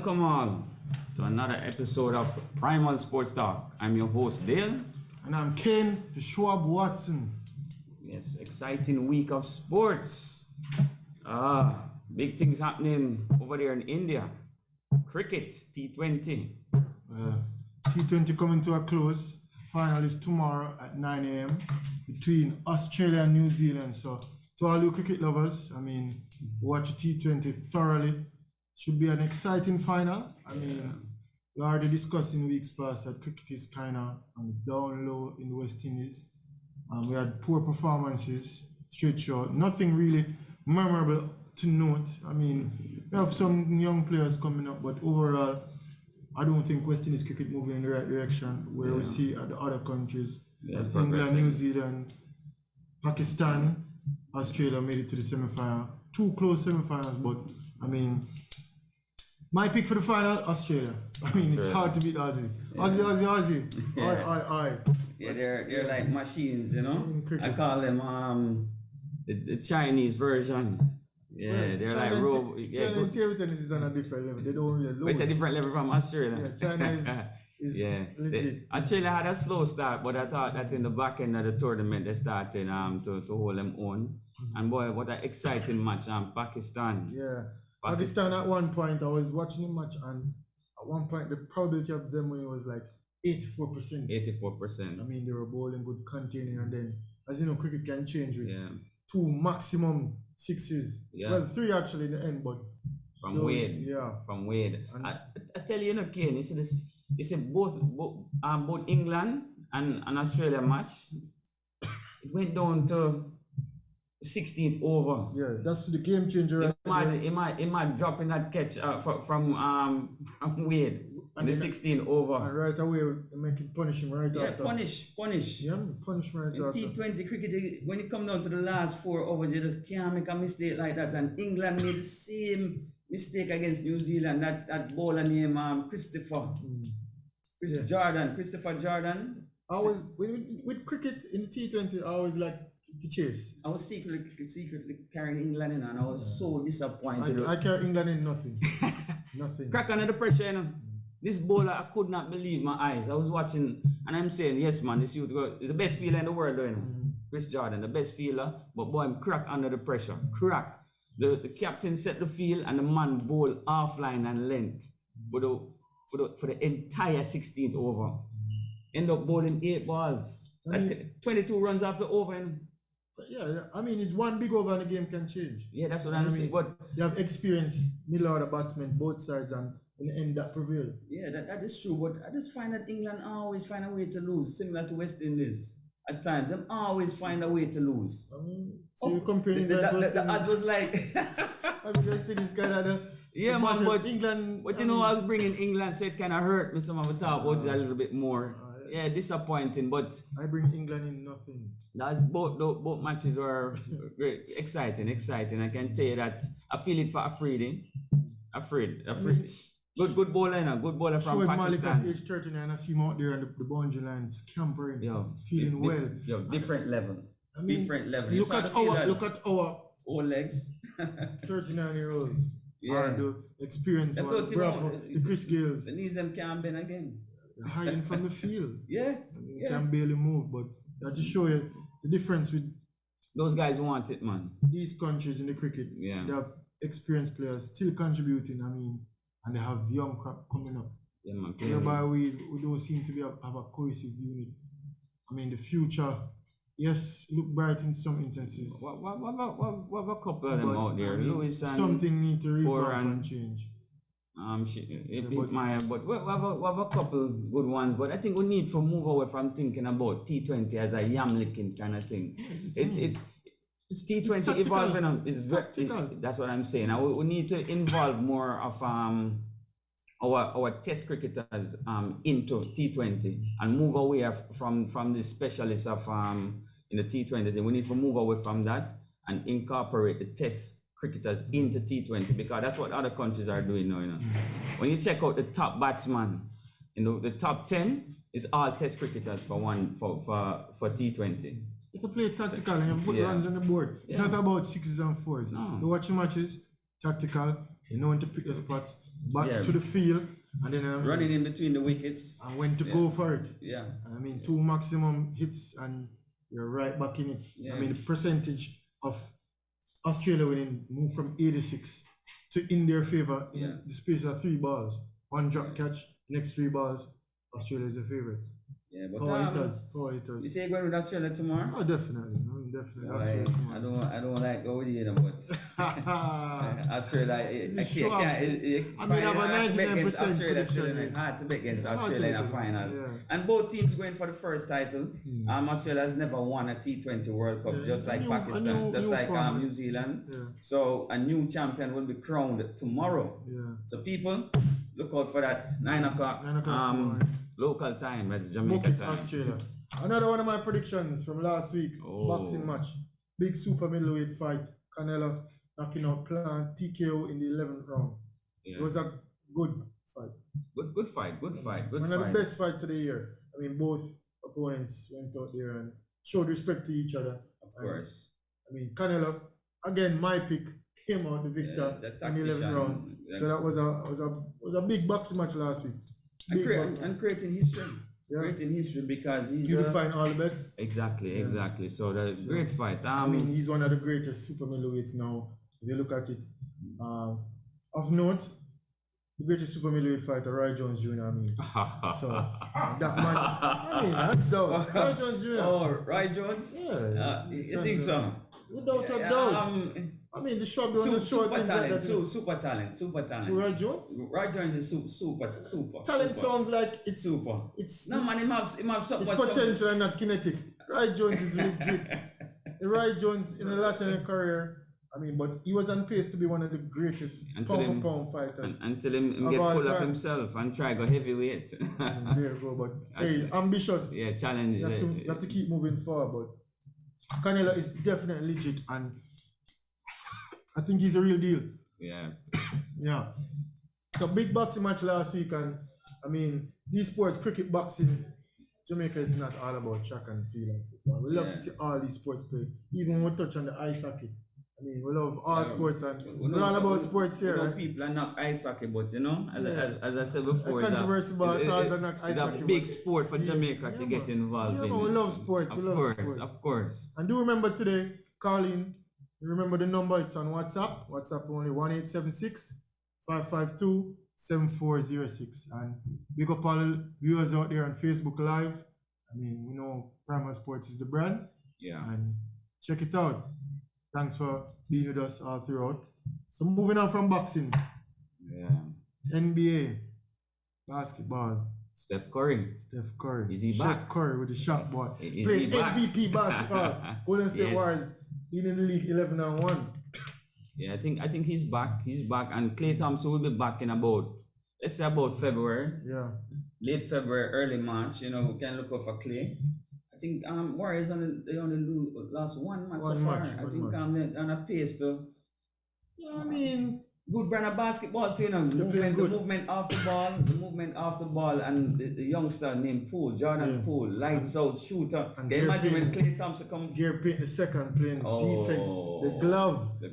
Welcome all to another episode of Primal Sports Talk. I'm your host Dale. And I'm Kane, the Schwab Watson. Yes, exciting week of sports. Big things happening over there in India. Cricket, T20. T20 coming to a close. Final is tomorrow at 9 a.m. between Australia and New Zealand. So to all you cricket lovers, watch T20 thoroughly. Should be an exciting final. We already discussed in weeks past that cricket is kind of on the down low in the West Indies. We had poor performances, straight short. Nothing really memorable to note. We have some young players coming up, but overall, I don't think West Indies cricket moving in the right direction. Where we see at the other countries, as England, New Zealand, Pakistan, Australia made it to the semi-final. Two close semi-finals, but my pick for the final, Australia. It's hard to beat Aussies. Aussie. Aye. Yeah, they're like machines, you know. I call them the Chinese version. Yeah, well, they're China like robots. China and table tennis is on a different level. They don't really lose. It's a different level from Australia. Yeah, China is legit. Australia had a slow start, but I thought that in the back end of the tournament they started to hold them on. And boy, what an exciting match! Pakistan. Yeah. Pakistan at one point, I was watching the match, and at one point the probability of them winning was like 84%. 84%. They were bowling good containing, and then, as you know, cricket can change with two maximum sixes. Yeah. Well, three actually in the end, but from Wade. Yeah. From Wade. I tell you, Kane, you see this. You see both England and Australia match. It went down to 16th over. Yeah, that's the game changer. It might drop in that catch from Wade in the 16th over. And right away, make it punish him right after. Punish. Yeah, punish right in after. T20 cricket, when you come down to the last 4 overs, you just can't make a mistake like that. And England made the same mistake against New Zealand. That bowler named Christopher Jordan. I was with cricket in the T20. I always like to chase. I was secretly carrying England in, and I was so disappointed. I carry England in nothing. Nothing. Crack under the pressure, you know. This bowler, I could not believe my eyes. I was watching, and I'm saying, yes, man, this youth is the best fielder in the world, you know. Chris Jordan, the best fielder, but boy, I'm crack under the pressure. Crack. The captain set the field, and the man bowled offline and length for the entire 16th over. End up bowling 8 balls. 22 runs after over. And yeah, it's one big over and the game can change. Yeah, that's what I'm saying. But they have experienced middle order batsmen both sides, and in the end that prevail. Yeah, that is true. But I just find that England always find a way to lose, similar to West Indies. At times, them always find a way to lose. So you're comparing the odds was like. West Indies kind of yeah, man, but England. But I was bringing England, so it kind of hurt me. Some of the talk about it a little bit more. Yeah, disappointing, but I bring England in nothing. That's both matches were great, exciting. I can tell you that I feel it for Afridi. Good bowler from Pakistan. Malik at age 39, I see him out there on the boundary line scampering, feeling well. Different level. Different level. Look at our old legs. 39-year-olds. Yeah. The experience one. Bravo. The Chris Gales. The knees them can't bend again. Hiding from the field. Yeah. Can barely move, but that to show you the difference with those guys want it, man. These countries in the cricket. Yeah. They have experienced players still contributing, and they have young crop coming up. Yeah, man. Whereby we don't seem to have a cohesive unit. The future, yes, look bright in some instances. What a couple of them out there? Lewis and something need to revamp and change. But we have a couple good ones, but I think we need to move away from thinking about T20 as a yam licking kind of thing. It's T20 evolving. That's what I'm saying. We need to involve more of our test cricketers into T20 and move away from the specialists of in the T20. We need to move away from that and incorporate the test cricketers into T20, because that's what other countries are doing now. When you check out the top batsmen, the top 10 is all test cricketers for T20. If you play tactical and you put runs on the board, it's not about 6s and 4s. No. You watch the matches, tactical, you know when to pick the spots, back to the field, and then running in between the wickets. And when to go for it. Yeah. I mean, 2 maximum hits, and you're right back in it. Yeah. I mean, the percentage of Australia winning moved from 86 to in their favor in the space of 3 balls. 1 drop catch, next 3 balls, Australia is the favorite. Yeah, but power hitters. You say you're going with Australia tomorrow? Oh, definitely. I mean, definitely. Australia tomorrow. I don't like go with you, but Australia, I have a 99% Australia still hard to bet against Australia in the finals. Yeah. And both teams going for the first title. Australia has never won a T20 World Cup, just like Pakistan, just like New Zealand. Yeah. So a new champion will be crowned tomorrow. Yeah. So people, look out for that. 9 o'clock. 9 o'clock. Local time, that's Jamaica time. Australia. Another one of my predictions from last week, boxing match. Big super middleweight fight. Canelo knocking out Plant TKO in the 11th round. Yeah. It was a good fight. Good fight. One of the best fights of the year. I mean, both opponents went out there and showed respect to each other. Of course. I mean, Canelo, again, my pick, came out the victor in the 11th round. Yeah. So that was a big boxing match last week. And creating history. Yeah. Creating history because he's unifying all the bets. Exactly. So that's a great fight. I mean, he's one of the greatest super middleweights now. If you look at it, of note, the greatest super middleweight fighter, Roy Jones Jr. I mean, so that man. I mean, that's dope. Roy Jones Jr. Oh, Roy Jones. Yeah. You think so? Without a doubt. I mean, the short super talent. Roy Jones? Roy Jones is super. Talent sounds like it's super. It's no man, he have something. It's potential and not kinetic. Roy Jones is legit. Roy Jones in a Latin career, I mean, but he was on pace to be one of the greatest pound fighters. Until him get full of himself and try go heavyweight. There you go, but hey, ambitious. Yeah, challenge. You have to keep moving forward. But Canelo is definitely legit, and I think he's a real deal. Yeah. Yeah. So big boxing match last week, and I mean, these sports, cricket, boxing, Jamaica is not all about track and field and football. We love to see all these sports play. Even when we touch on the ice hockey. I mean, we love all sports, and it's all about sports here. Right? People are not ice hockey, but you know, as I said before, it's a big sport for Jamaica to get involved in. We love sports. Of course. And do remember today, Colin, remember the number, it's on WhatsApp. WhatsApp only 1-876-552-7406. And big up all viewers out there on Facebook Live. I mean, we know Primal Sports is the brand. Yeah. And check it out. Thanks for being with us all throughout. So moving on from boxing. Yeah. NBA. Basketball. Steph Curry. Is he back? Steph Curry with the shot boy. Playing MVP basketball. Golden State Warriors leading the league 11-1. Yeah, I think he's back. And Klay Thompson will be back in about February. Yeah. Late February, early March. You know, we can look out for Klay. I think Warriors only lost one match so far. I think they're on a pace to. Yeah, I mean, good brand of basketball too, you know. The movement off the ball, and the youngster named Jordan Poole, lights out shooter. Can you imagine when Klay Thompson come? Gary Payton II playing defense, the glove. I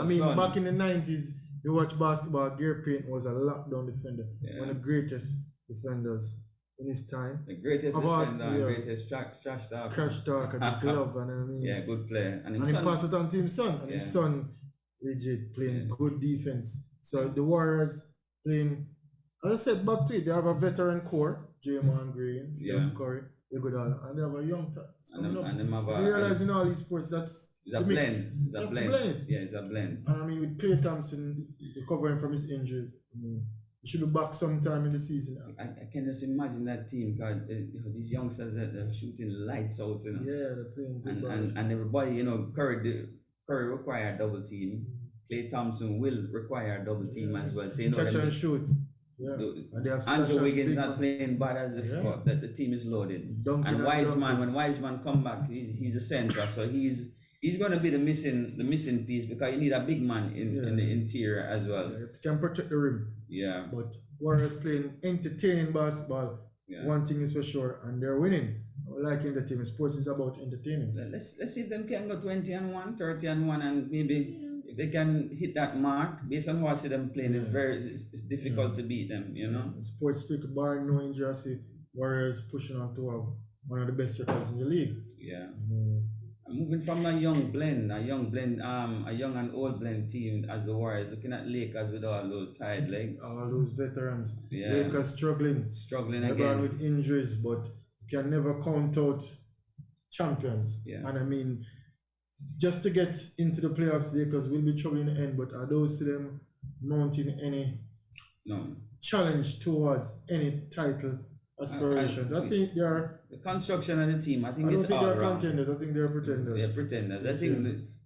mean, son. Back in the 90s, you watch basketball. Gary Payton was a lockdown defender, one of the greatest defenders in his time. The greatest defender, greatest trash talk. Trash talk and the glove, and I mean. Yeah, good player. And he passed it on to his son, and his son legit playing good defense. So the Warriors playing, as I said, back to it, they have a veteran core, Draymond Green, Steph Curry, Iguodala, and they have a young talent. Realizing all these sports, that's it's a blend. It's a blend. And I mean, with Klay Thompson recovering from his injury, I mean, he should be back sometime in the season. I can just imagine that team, because these youngsters that are shooting lights out, you know. Yeah, they're playing good and everybody, you know, Curry require a double team. Klay Thompson will require a double team as well. So, you know, catch and shoot. Yeah. And they have Andrew Wiggins not playing bad as the spot. That the team is loaded. And Wiseman, when Wiseman come back, he's a center, so he's gonna be the missing piece, because you need a big man in the interior as well. Yeah, can protect the rim. Yeah. But Warriors playing entertaining basketball. Yeah. One thing is for sure, and they're winning. Like entertainment, sports is about entertainment. Let's see if them can go 20-1, 30-1, and maybe if they can hit that mark, based on how I see them playing, it's difficult to beat them, you know. Sports freak, barring no injury, I see Warriors pushing on to have one of the best records in the league. Yeah. Moving from a young and old blend team as the Warriors, looking at Lakers with all those tired legs. All those veterans. Yeah. Lakers struggling again with injuries, but you can never count out champions. Yeah. And I mean, just to get into the playoffs, Lakers will be trouble in the end, but I don't see them mounting any challenge towards any title aspirations. I think they are the construction of the team. I don't think they're contenders. I think they're pretenders. They're pretenders.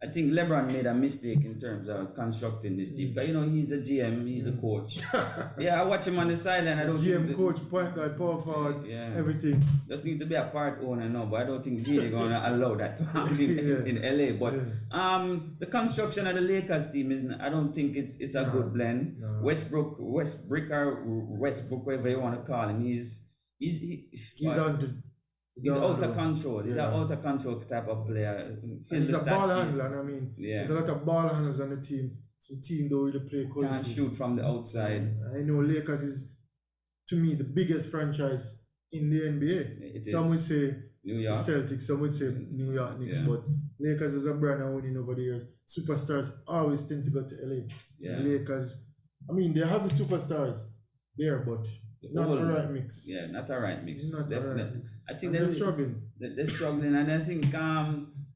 I think LeBron made a mistake in terms of constructing this team. Because, you know, he's the GM, he's the coach. Yeah, I watch him on the sideline. I don't GM, coach, point guard, power forward, everything. Just need to be a part owner now, but I don't think G's gonna allow that to happen in LA. But the construction of the Lakers team I don't think it's a good blend. No. Westbrook, whatever you want to call him, he's out of control. He's an out of control type of player. He's a ball handler, and I mean, there's a lot of ball handlers on the team. So the team don't really play cohesive. Can't shoot from the outside. I know Lakers is, to me, the biggest franchise in the NBA. Some would say New York Celtics, some would say New York Knicks, but Lakers as a brand are winning over the years. Superstars always tend to go to LA. Yeah. Lakers, I mean, they have the superstars there, but not a right mix. Yeah, not a right mix. Not definitely. A right mix. I think they're struggling. They're struggling, and I think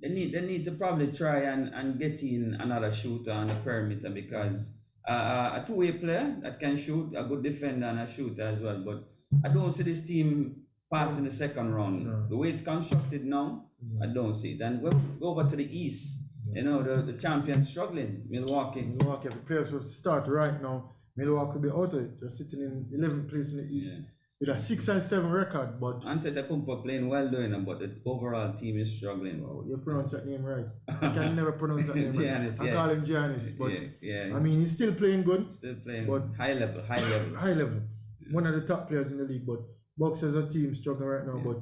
they need to probably try and get in another shooter on the perimeter, because a two-way player that can shoot, a good defender and a shooter as well. But I don't see this team passing the second round. No. The way it's constructed now, I don't see it. And when we go over to the East, you know, the champions struggling. Milwaukee, if the players will start right now, Milwaukee will be out of it. They're sitting in 11th place in the East with a 6-7 record. But Antetokounmpo playing well doing it, but the overall team is struggling. Well, you've pronounced that name right. I can never pronounce that name right. I call him Giannis, but I mean, he's still playing good. Still playing, but high level. High level. One of the top players in the league, but Bucks as a team struggling right now. But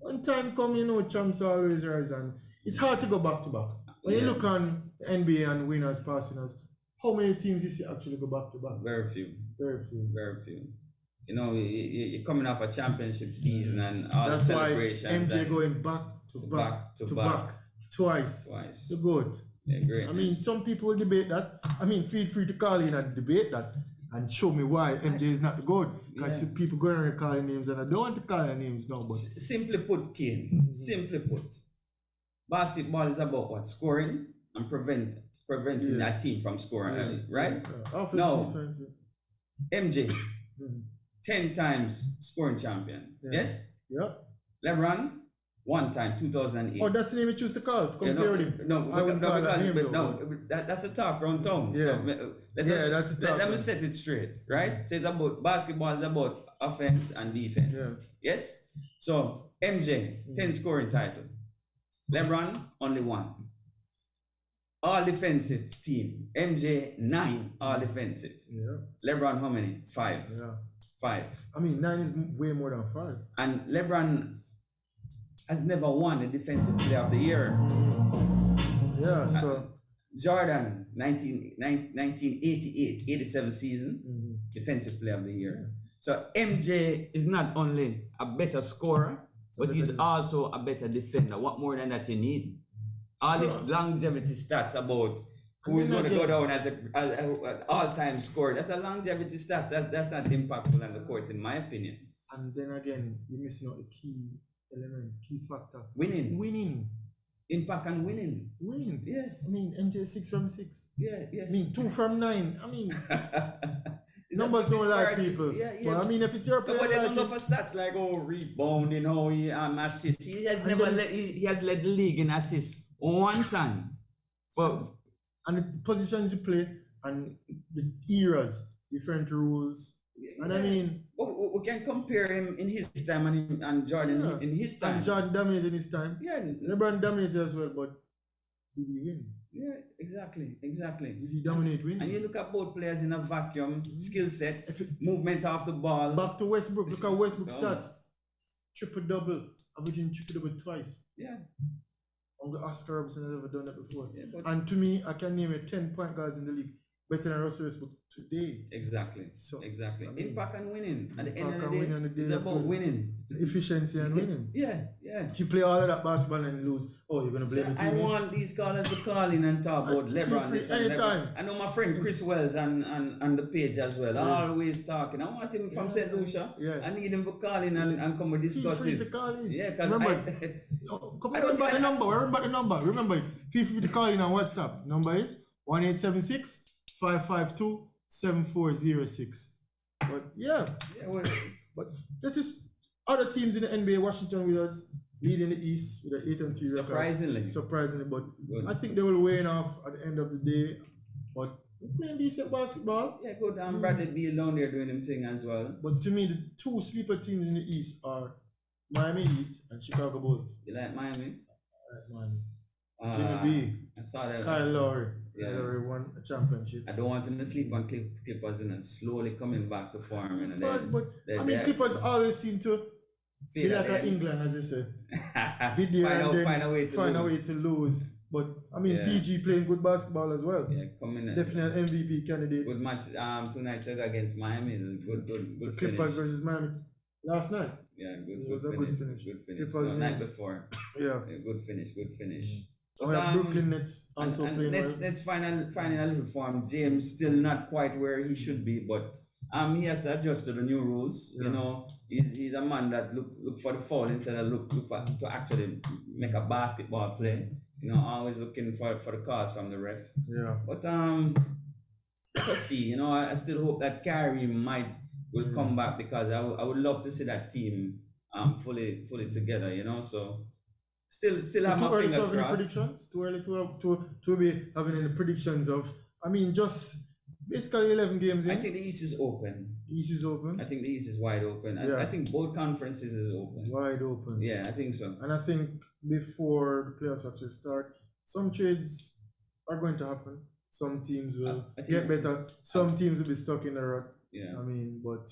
when time comes, you know, champs always rise, and it's hard to go back to back. When you look on the NBA and winners, past winners, how many teams you see actually go back to back? Very few. You know, you're coming off a championship season and all the celebrations. That's why MJ going back to back twice. The GOAT. Yeah, great. I mean, some people will debate that. I mean, feel free to call in and debate that and show me why MJ is not the GOAT. Because people going around calling names, and I don't want to call their names now. But simply put, Kane. Simply put, basketball is about what? Scoring and preventing that team from scoring early, right? No, MJ, 10 times scoring champion. Yes? Yep. LeBron, 1 time, 2008. Oh, that's the name you choose to call, to compare with him. That's a talk around town. Yeah. So that's a talk. Let me set it straight, right? So it's about, basketball is about offense and defense. Yeah. Yes? So, MJ, 10 scoring title. LeBron, only 1. All defensive team. MJ, 9 all defensive. Yeah. LeBron, how many? 5. Yeah. 5. I mean, 9 is way more than 5. And LeBron has never won a defensive player of the year. Yeah, so Jordan, 1988-87 season, defensive player of the year. Yeah. So MJ is not only a better scorer, but he's also a better defender. What more than that you need? All these longevity stats about who is going to go down as an all-time scorer. That's a longevity stats. That's not impactful on the court, in my opinion. And then again, you're missing out the key element, key factor. Winning. Impact and winning. Yes. I mean, MJ 6 from 6. Yeah, yes. I mean, 2 from 9. I mean, numbers don't like people. Yeah. But I mean, if it's your player, but they don't know for stats like rebounding, he assists. He has he has led the league in assists 1 time. And the positions you play and the eras, different rules. And I mean, we can compare him in his time and Jordan in his time. And Jordan dominated in his time. Yeah. LeBron dominated as well, but did he win? Yeah, exactly. Did he dominate winning? And you look at both players in a vacuum, skill sets, movement off the ball. Back to Westbrook. Look at Westbrook stats. Triple-double, averaging triple-double twice. Yeah. Only Oscar Robertson has ever done that before. Yeah, but And to me, I can name 10-point guards in the league better than Russell Westbrook today. exactly. So, Exactly. I mean, Impact and winning. At the end impact of and winning the on the day, day it's of about the- winning. Efficiency and winning. Yeah, yeah. If you play all of that basketball and lose, oh, you're gonna blame So the I teammates. want these callers to call in and talk about Feel LeBron free this and anytime. LeBron. I know my friend Chris Wells and the page as well. Always talking. I want him from St. Lucia. Yeah. I need him to call in and come and Feel discuss free this. to call in. Yeah, because Remember, come on, about the number. Remember the number. Remember, feel free to call in on WhatsApp. Number is 1-876-552-7406. But yeah, but that is other teams in the NBA. Washington Wizards leading the East with an 8-3 record. Surprisingly, but Good. I think they will wane off at the end of the day. But they're playing decent basketball. Yeah, good. Bradley Beal down there doing him thing as well. But to me, the two sleeper teams in the East are Miami Heat and Chicago Bulls. You like Miami? Miami. Jimmy B. I saw that. Kyle Lowry. Yeah. Kyle Lowry won a championship. I don't want him to sleep on Clippers and slowly coming back to form. And Clippers always seem to be like England, as you say. Be there and then find a way to lose. But PG playing good basketball as well. Yeah, coming in. Definitely an MVP candidate. Good match 2 nights ago against Miami. Good so Clippers versus Miami last night. Yeah, it was a good finish. Good finish. No, night before. Yeah. Good finish. Brooklyn Nets also playing well. Nets finding a little form. James still not quite where he should be, but he has to adjust to the new rules. Yeah. You know, he's a man that look for the foul instead of look for to actually make a basketball play. You know, always looking for the calls from the ref. Yeah. But let's see. You know, I still hope that Kyrie will come back, because I would love to see that team fully together. You know, so. Still have my fingers crossed. Predictions? Too early to be having any predictions of. Just basically 11 games in. I think the East is open. East is open. I think the East is wide open. I think both conferences is open. Wide open. Yeah, I think so. And I think before the playoffs actually start, some trades are going to happen. Some teams will get better. Some teams will be stuck in the rut. Yeah. But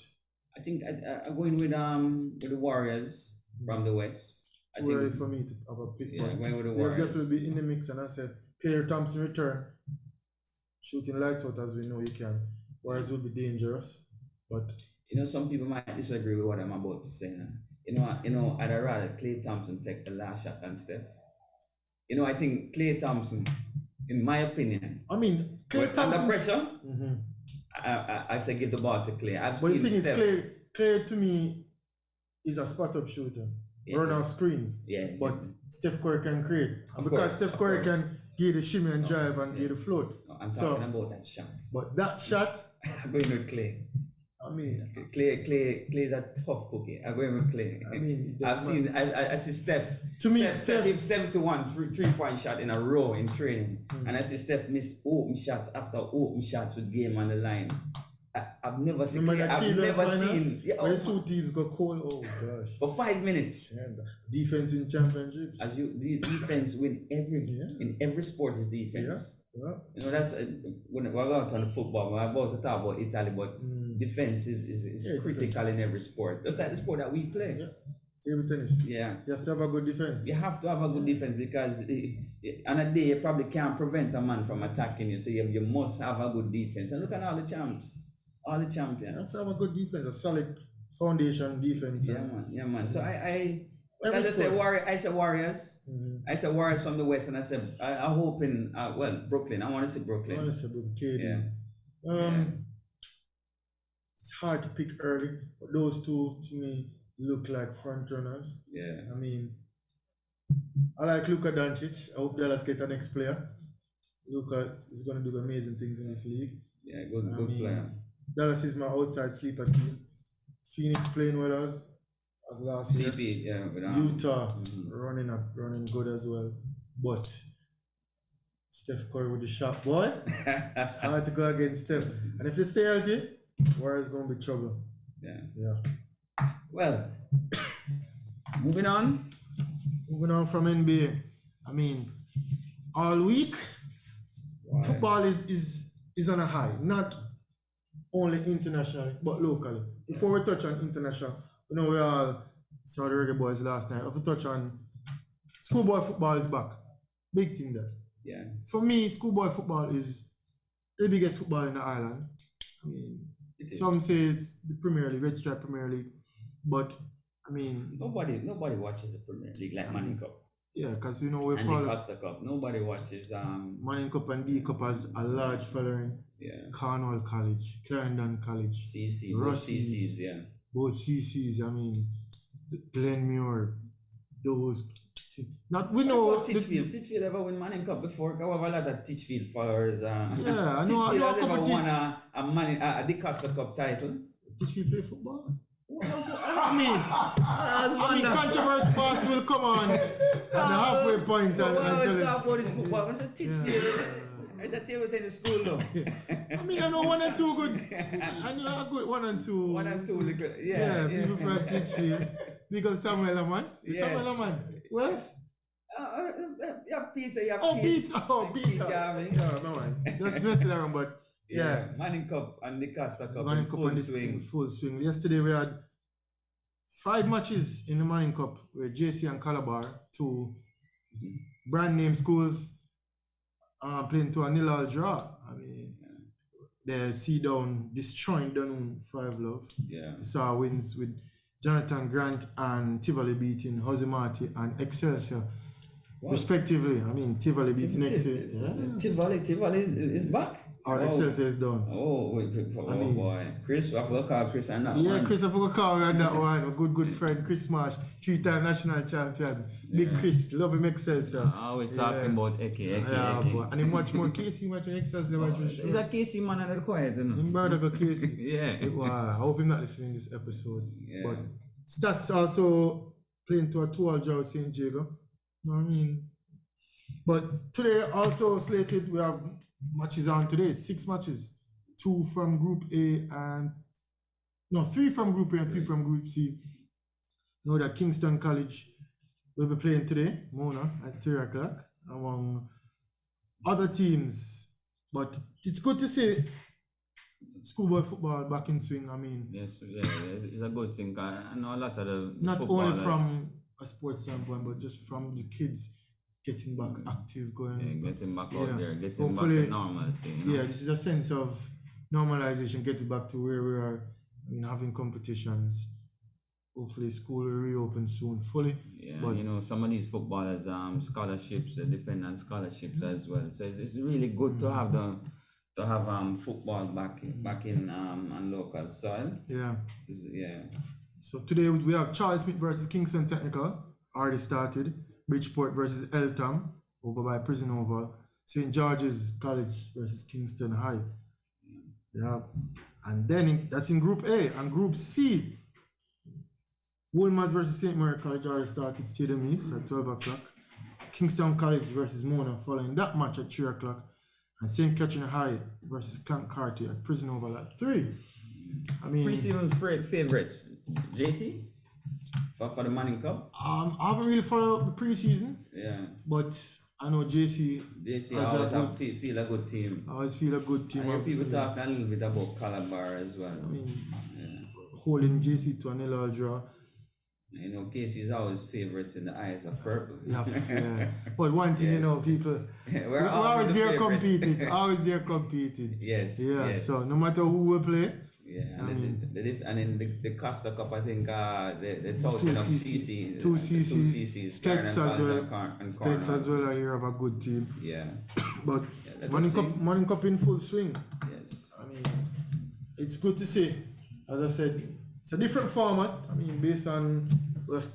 I think I'm going with the Warriors from the West. Too early for me to have a pick. Yeah, going with the They'll Warriors. definitely be in the mix. And I said, Claire Thompson return, shooting lights out as we know he can. Warriors will be dangerous. But some people might disagree with what I'm about to say now. I'd rather Klay Thompson take the last shot than Steph. I think Klay Thompson, in my opinion. Klay Thompson under pressure. I say give the ball to Klay. But the thing is, Klay to me is a spot up shooter. Run off screens. Yeah. But Steph Curry can create. And because Steph Curry can give the shimmy and drive and give the float. No, I'm talking about that shot. But that shot, I'm going with Klay. Klay is a tough cookie. I'm going with Klay. I see Steph. To me, Steph gives 71 3-point shot in a row in training. And I see Steph miss open shots after open shots with game on the line. I've never seen. Where two teams got cold. Oh gosh! For 5 minutes. Yeah, defense win championships. Defense win in every sport is defense. Yeah. That's when we're going to turn football. We're about to talk about Italy, but defense is critical in every sport. That's like the sport that we play. Yeah. Table tennis. Yeah. You have to have a good defense. You have to have a good defense, because on a day you probably can't prevent a man from attacking you. So you must have a good defense. And look at all the champs. All the champions. You have to have a good defense, a solid foundation defense. Yeah, man. So I say Warriors. I say Warriors from the West, and I said I'm hoping. Brooklyn. I want to see Brooklyn. I want to see Brooklyn. Yeah. It's hard to pick early, but those two to me look like front runners. Yeah. I like Luka Doncic. I hope Dallas get the next player. Luka is going to do amazing things in this league. Yeah, good player. Dallas is my outside sleeper team. Phoenix playing well as last year. Utah running good as well. But Steph Curry with the shot, boy. It's hard to go against Steph. And if they stay healthy, Warriors going to be trouble. Yeah. Well, moving on. Moving on from NBA. All week, football is on a high. Not only internationally, but locally. Before we touch on international, we all saw the Reggae Boyz last night. If we touch on schoolboy football is back. Big thing that. Yeah. For me, schoolboy football is the biggest football in the island. I mean, some say it's the Premier League, Red Stripe Premier League, but I mean, nobody watches the Premier League like Manning Cup. Yeah, because you know we and follow the Costa Cup. Nobody watches Manning Cup and D Cup has a large following. Yeah. Cornwall College, Clarendon College, CC, both CCs, yeah. Both CCs. I mean, Glenmuir, those. Not we know. Titchfield ever win Manning Cup before? I have a lot of Titchfield followers. Yeah, I know. Titchfield has ever won a the Costa Cup title. Titchfield play football? I mean, controversy parts will come on at the halfway point and talk about this football. What's a Titchfield? It's a table tennis school though. I mean, I know 1 and 2 good. I know a good 1 and 2. 1 and 2, yeah. People from Titchfield. Because Samuel Lamont. Yes. Samuel Lamont. West? You have Peter. Peter. No man. Just messing around, but yeah. Manning Cup and the Costa Cup Manning in Cup full and swing. Full swing. Yesterday we had 5 matches in the Manning Cup where JC and Calabar, 2 brand name schools, playing to a 0-0 draw. I mean, the C down destroying Dunoon 5-love. Yeah. We saw wins with Jonathan Grant and Tivoli beating Hosimati and Excelsior, respectively. I mean, Tivoli beating Excelsior. Tivoli is back. Or Excelsior is done. Boy. Chris, I forgot call Chris and that one. Yeah, Chris, I forgot call on that one. A good friend, Chris Marsh, 3-time national champion. Big Chris, love him Excelsior. I always talking about Eke. Boy. And he much more Casey watching Excelsior. He's a Casey man and quiet, you know. Him brother go Casey. Yeah. Wow, I hope he's not listening to this episode. Yeah. But Stats also playing to a 2-2 draw with St. Jago. You know what I mean? But today also slated, we have matches on today, 6 matches. 2 from Group A and 3 from Group A and 3 from Group C. You know that Kingston College will be playing today, Mona, at 3 o'clock, among other teams. But it's good to see schoolboy football back in swing. I mean, yes, it's a good thing. I know a lot of the not only from a sports standpoint, but just from the kids getting back active, getting back out there, getting back to normalcy. You know? Yeah, this is a sense of normalization, getting back to where we are. I mean, having competitions. Hopefully, school will reopen soon fully. Yeah, but you know, some of these footballers, scholarships, depend on scholarships as well. So it's really good to have football back in on local soil. Yeah. Yeah. So today we have Charles Smith versus Kingston Technical already started. Bridgeport versus Eltham over by Prison Oval. St. George's College versus Kingston High. Yeah. And then that's in Group A. And Group C, Wolmer's versus St. Mary College already started Stadium East at 12 o'clock. Kingston College versus Mona following that match at 3 o'clock. And St. Catherine High versus Clancarty at Prison Oval at 3. I mean, pre-season's favorites, JC, for the Manning Cup. I haven't really followed the pre-season. Yeah. But I know JC always feel a good team. I always feel a good team. I hear people talk a little bit about Calabar as well. I mean, holding JC to a 0-0 draw. You know, Casey's always favorites in the eyes of purple. Yeah. But one thing, you know, people, we're always there competing. Always there competing. Yes. Yeah. Yes. So no matter who will play. Yeah. And in the Costa Cup, I think the total of CC. Two CCs. States as well. States as well. I hear of a good team. Yeah. But Manning Cup in full swing. Yes. I mean, it's good to see. As I said, it's a different format. I mean, based on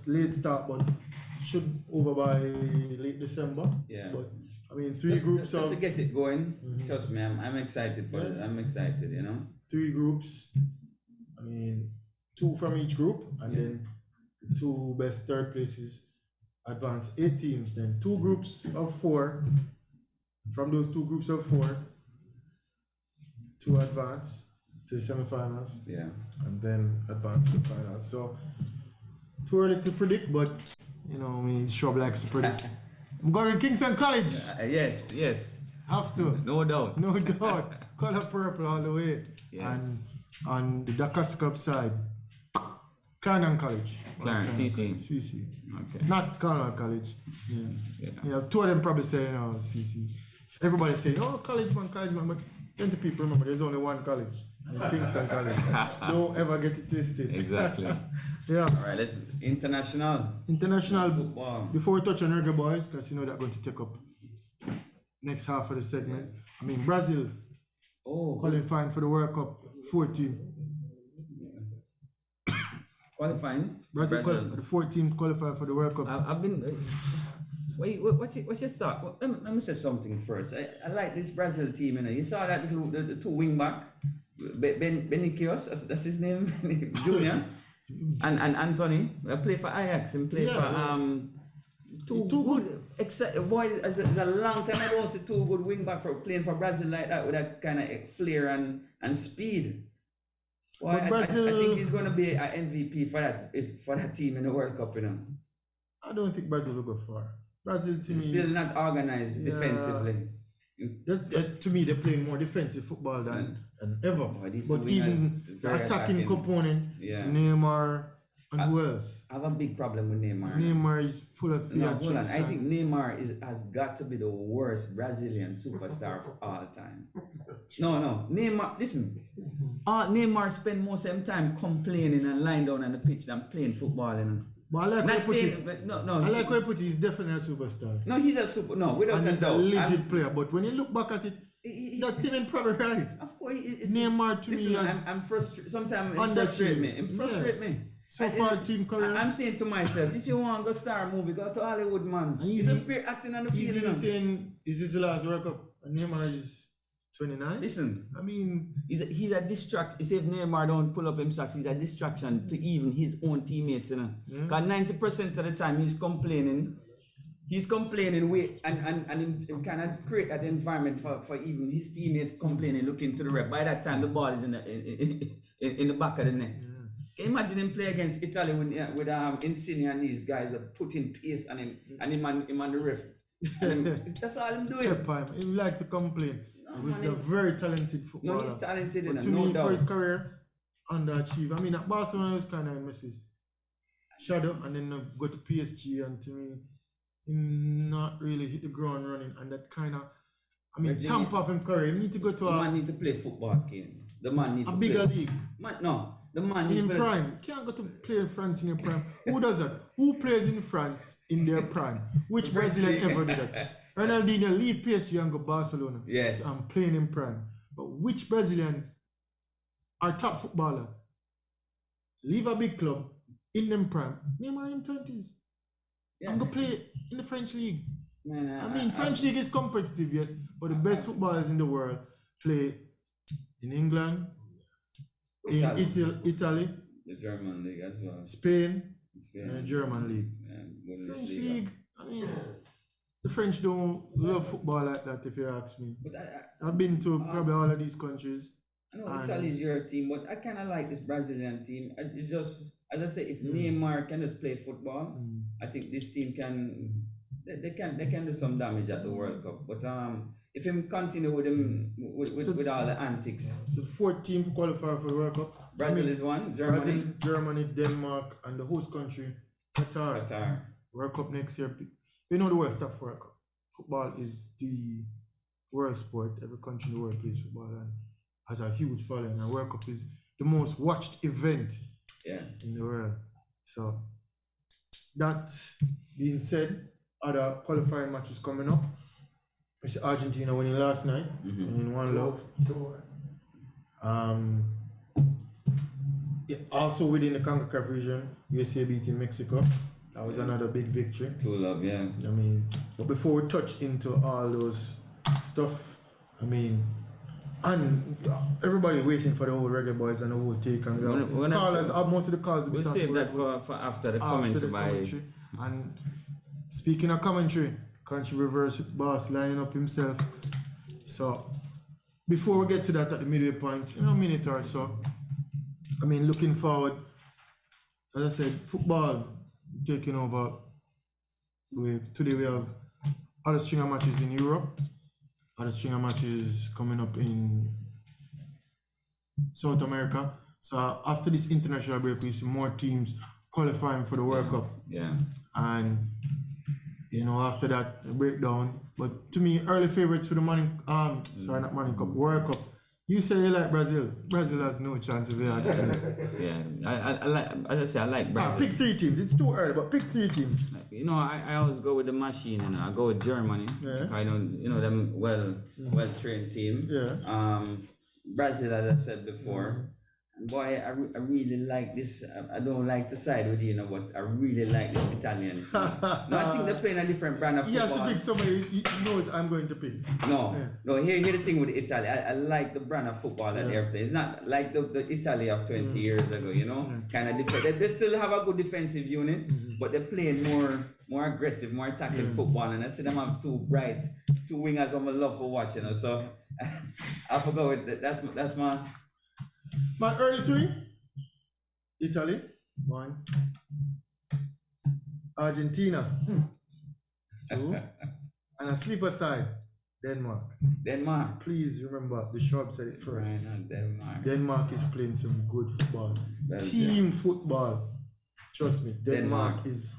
late start, but should over by late December. Yeah. But I mean, 3 groups just to get it going. Trust me, I'm excited for it. I'm excited. You know. 3 groups. I mean, 2 from each group, and then 2 best third places advance 8 teams. Then 2 groups of 4. From those 2 groups of 4, 2 advance to the semifinals. Yeah. And then advance to the finals. So too early to predict, but you know me, Shrub likes to predict. I'm going to Kingston College. Yes. Have to. No doubt. Color purple all the way. Yes. And on the Dakar Cup side, Clarendon College. Clarendon, CC. CC. Okay. Not Clarendon College. Yeah. Yeah, two of them probably say, CC. Everybody say, oh, college man, but 20 people remember there's only one college. It's Kingston College. Don't ever get it twisted. Exactly. Yeah. All right, let's international Football. Before we touch on Reggae Boyz, because you know that's going to take up next half of the segment. I mean, Brazil qualifying for the World Cup 14. Qualifying? Brazil. The 14 qualified for the World Cup. I've been. Wait, what's your thought? Well, let me say something first. I like this Brazil team. You know, you saw that the two wing back, Benikios, that's his name, Junior, and Anthony. They play for Ajax and play for two good. Except boy, it's a long time I don't see two good wing back for playing for Brazil like that with that kind of flair and speed. Well, I think he's going to be an MVP for that team in the World Cup. You know. I don't think Brazil will go far. Brazil to me still not organized defensively. To me, they're playing more defensive football than ever. But even the attacking component, Neymar and who else? I have a big problem with Neymar. Neymar is full of hold on. I think Neymar has got to be the worst Brazilian superstar of all time. No. Neymar, listen. Neymar spend most of his time complaining and lying down on the pitch than playing football. But I like how you put it. I like how you put it. He's definitely a superstar. No, he's a super. No, without and he's a legit player. But when you look back at it, that's even probably right. Of course, Neymar to me, I'm frustrated. Sometimes it frustrates me. It frustrates me. So far, team career. I'm saying to myself, if you want to go star a movie, go to Hollywood, man. He's a spirit acting on the field. He's saying, is this the last World Cup? And Neymar is 29. Listen, I mean, he's a distraction. If Neymar don't pull up him socks, he's a distraction to even his own teammates. You know, because 90% of the time he's complaining. He's complaining and kind of create that environment for even his teammates complaining, looking to the ref. By that time, the ball is in the back of the net. Can you imagine him play against Italy with Insigne and these guys are putting pace on him and him on the ref? That's all I'm doing. He like to complain. He's a very talented footballer. No, he's talented. But to me, for his career, underachieved. I mean, at Barcelona, was kind of a message. Shadow, and then go to PSG, and to me, he not really hit the ground running, and that kind of, I mean, tamp off him career. He need to go to the man need to play football, Kane. The man need to play. Bigger league. No. The man in prime. Can't go to play in France in your prime. Who does that? Who plays in France in their prime? Which Brazilian ever did that? Ronaldinho leave PSG and go Barcelona. Yes. And playing in prime. But which Brazilian, our top footballer, leave a big club in them prime, Neymar in 20s, and go play in the French league? I mean, French league is competitive, yes, but the best footballers in the world play in England, in Italy, the German league as well, Spain. And the German league. French league, I mean, the French don't love football like that, if you ask me. But I've been to probably all of these countries. I know Italy is your team, but I kind of like this Brazilian team. It's just, as I say, if Neymar can just play football, I think this team can do some damage at the World Cup. But if him continue with all the antics. So the 4th team to qualify for the World Cup. Brazil is one, Germany. Germany, Denmark, and the host country, Qatar. World Cup next year. We know the world stuff for World Cup. Football is the world sport. Every country in the world plays football and has a huge following. And World Cup is the most watched event in the world. So that being said, other qualifying matches coming up. It's Argentina winning last night, winning 1-0. Also within the CONCACAF region, USA beating Mexico. That was another big victory. 2-0, yeah. I mean, but before we touch into all those stuff, I mean, and everybody waiting for the whole Reggae Boyz and the whole take, and callers, most of the calls we'll save that for after the commentary. And speaking of commentary, country reverse boss lining up himself. So before we get to that at the midway point, in a minute or so, I mean, looking forward, as I said, football taking over. Today we have other string of matches in Europe, other string of matches coming up in South America, So after this international break, we see more teams qualifying for the World Cup. Yeah. And after that breakdown. But to me, early favorites for the World Cup. You say you like Brazil. Brazil has no chances there. Yeah, I like, as I say, I like Brazil. Pick 3 teams. It's too early, but pick 3 teams. I always go with the machine, and I go with Germany. Yeah. I know, them well trained team. Yeah. Brazil, as I said before. Boy, I really like this. I don't like to side with but I really like this Italian team. No, I think they're playing a different brand of football. He has to pick somebody he knows I'm going to pick. No, here the thing with Italy. I like the brand of football that they're playing. It's not like the Italy of 20 years ago, kind of different. They still have a good defensive unit, but they're playing more aggressive, more attacking football. And I see them have two wingers I'm love for watching. So I forgot with that's my early 3, Italy, 1, Argentina, 2, and a sleeper side, Denmark. Please remember, the shop said it first. Denmark. Denmark is playing some good football. Team football. Trust me, Denmark is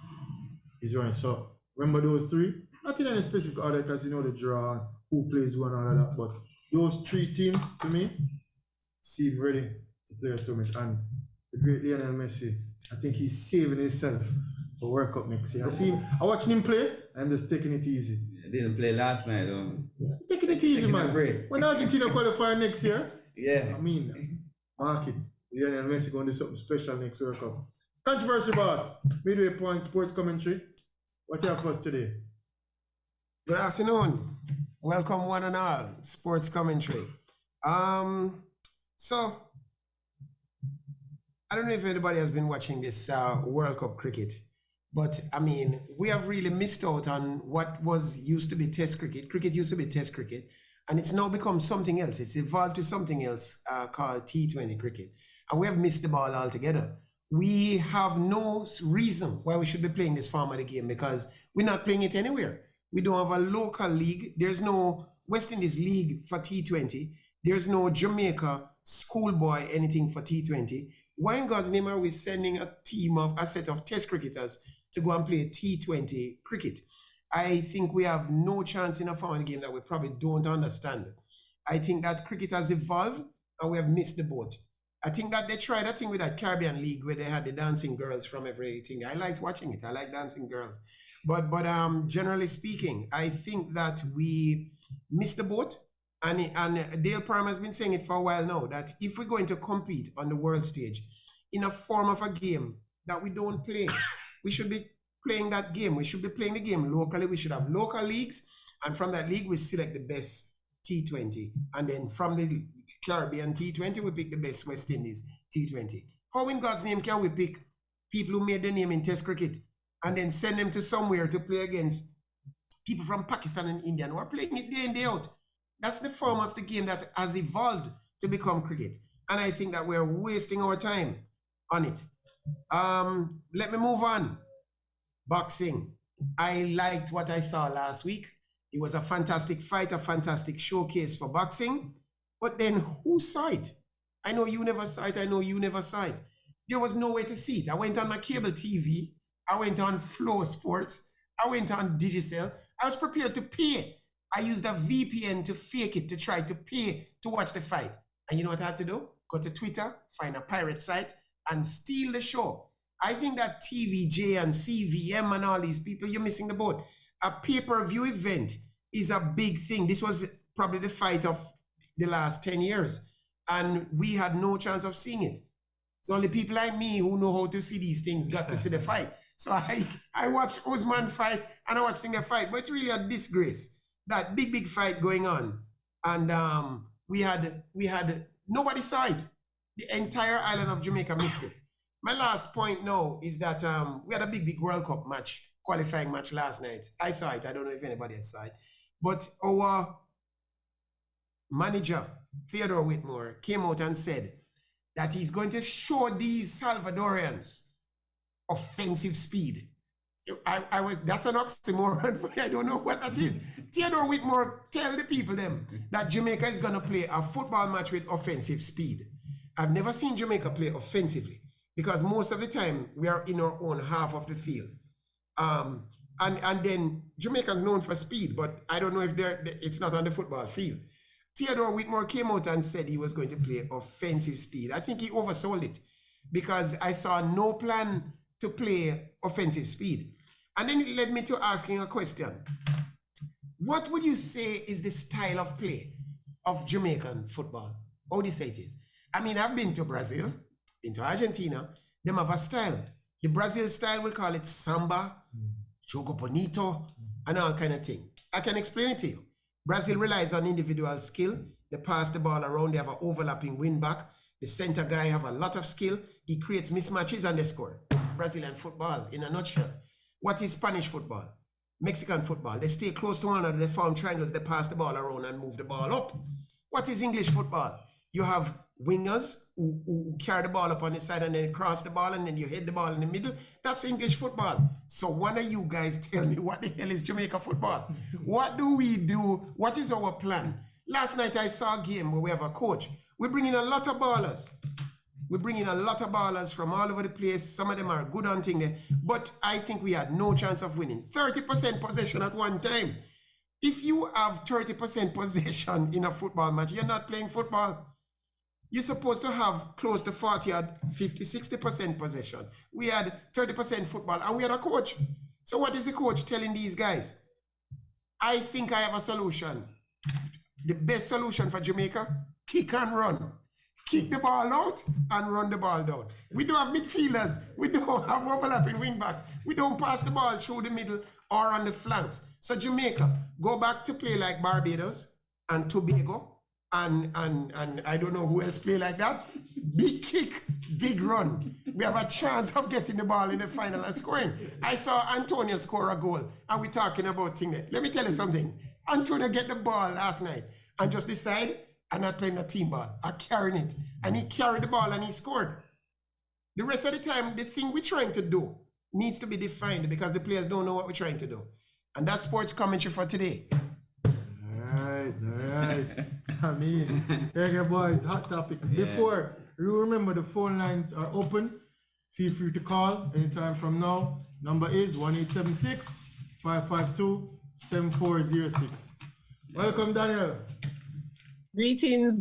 running. So remember those 3? Not in any specific order because the draw, who plays one, all of that. But those 3 teams, to me, seem ready to play a tournament. And the great Lionel Messi, I think he's saving himself for World Cup next year. I watching him play, I'm just taking it easy. I didn't play last night though. Taking it easy, man. When Argentina qualify next year, mark it. Lionel Messi going to do something special next World Cup. Controversy boss, Midway Point Sports Commentary. What you have for us today? Good afternoon. Welcome one and all, Sports Commentary. So, I don't know if anybody has been watching this World Cup cricket, but I mean, we have really missed out on what used to be Test cricket. Cricket used to be Test cricket, and it's now become something else. It's evolved to something else called T20 cricket, and we have missed the ball altogether. We have no reason why we should be playing this form of the game because we're not playing it anywhere. We don't have a local league. There's no West Indies league for T20. There's no Jamaica schoolboy anything for T20. Why in God's name are we sending a set of Test cricketers to go and play T20 cricket? I think we have no chance in a form of the game that we probably don't understand. I think that cricket has evolved and we have missed the boat. I think that they tried that thing with that Caribbean League where they had the dancing girls from everything. I liked watching it. I like dancing girls. But generally speaking, I think that we missed the boat. And Dale Prime has been saying it for a while now, that if we're going to compete on the world stage in a form of a game that we don't play, we should be playing that game. We should be playing the game locally. We should have local leagues. And from that league, we select the best T20. And then from the Caribbean T20, we pick the best West Indies T20. How in God's name can we pick people who made their name in Test cricket and then send them to somewhere to play against people from Pakistan and India who are playing it day in, day out? That's the form of the game that has evolved to become cricket. And I think that we're wasting our time on it. Let me move on. Boxing. I liked what I saw last week. It was a fantastic fight, a fantastic showcase for boxing. But then who saw it? I know you never saw it. I know you never saw it. There was no way to see it. I went on my cable TV. I went on Flow Sports. I went on Digicel. I was prepared to pay. I used a VPN to fake it, to try to pay to watch the fight. And you know what I had to do? Go to Twitter, find a pirate site, and steal the show. I think that TVJ and CVM and all these people, you're missing the boat. A pay-per-view event is a big thing. This was probably the fight of the last 10 years. And we had no chance of seeing it. So only people like me who know how to see these things got to see the fight. So I watched Usman fight and I watched the fight. But it's really a disgrace. That big fight going on, and we had nobody saw it. The entire island of Jamaica missed it. My last point now is that we had a big World Cup match, qualifying match last night. I saw it. I don't know if anybody else saw it, but our manager Theodore Whitmore came out and said that he's going to show these Salvadorians offensive speed. That's an oxymoron. I don't know what that is. Theodore Whitmore tell the people them that Jamaica is going to play a football match with offensive speed. I've never seen Jamaica play offensively because most of the time we are in our own half of the field. And then Jamaicans known for speed, but I don't know if it's not on the football field. Theodore Whitmore came out and said he was going to play offensive speed. I think he oversold it because I saw no plan to play offensive speed. And then it led me to asking a question. What would you say is the style of play of Jamaican football? How do you say it is? I mean, I've been to Brazil, been to Argentina. Them have a style. The Brazil style, we call it samba, jogo bonito, and all kind of thing. I can explain it to you. Brazil relies on individual skill. They pass the ball around. They have an overlapping wing back. The center guy have a lot of skill. He creates mismatches and they score. Brazilian football in a nutshell. What is Spanish football? Mexican football. They stay close to one another. They form triangles. They pass the ball around and move the ball up. What is English football? You have wingers who carry the ball up on the side and then cross the ball and then you hit the ball in the middle. That's English football. So one of you guys tell me what the hell is Jamaica football? What do we do? What is our plan? Last night I saw a game where we have a coach. We bring in a lot of ballers. We bring in a lot of ballers from all over the place. Some of them are good hunting there. But I think we had no chance of winning. 30% possession at one time. If you have 30% possession in a football match, you're not playing football. You're supposed to have close to 40 or 50, 60% possession. We had 30% football and we had a coach. So what is the coach telling these guys? I think I have a solution. The best solution for Jamaica, kick and run. Kick the ball out and run the ball down. We don't have midfielders. We don't have overlapping wing backs. We don't pass the ball through the middle or on the flanks. So Jamaica, go back to play like Barbados and Tobago and I don't know who else play like that. Big kick, big run. We have a chance of getting the ball in the final and scoring. I saw Antonio score a goal and we're talking about things. Let me tell you something. Antonio get the ball last night and just decide I'm not playing a team ball. I'm carrying it. And he carried the ball and he scored. The rest of the time, the thing we're trying to do needs to be defined because the players don't know what we're trying to do. And that's sports commentary for today. All right. I mean, Reggae Boyz, hot topic. Yeah. Before, you remember the phone lines are open. Feel free to call anytime from now. Number is 1-876-552-7406. Welcome, Daniel. Greetings.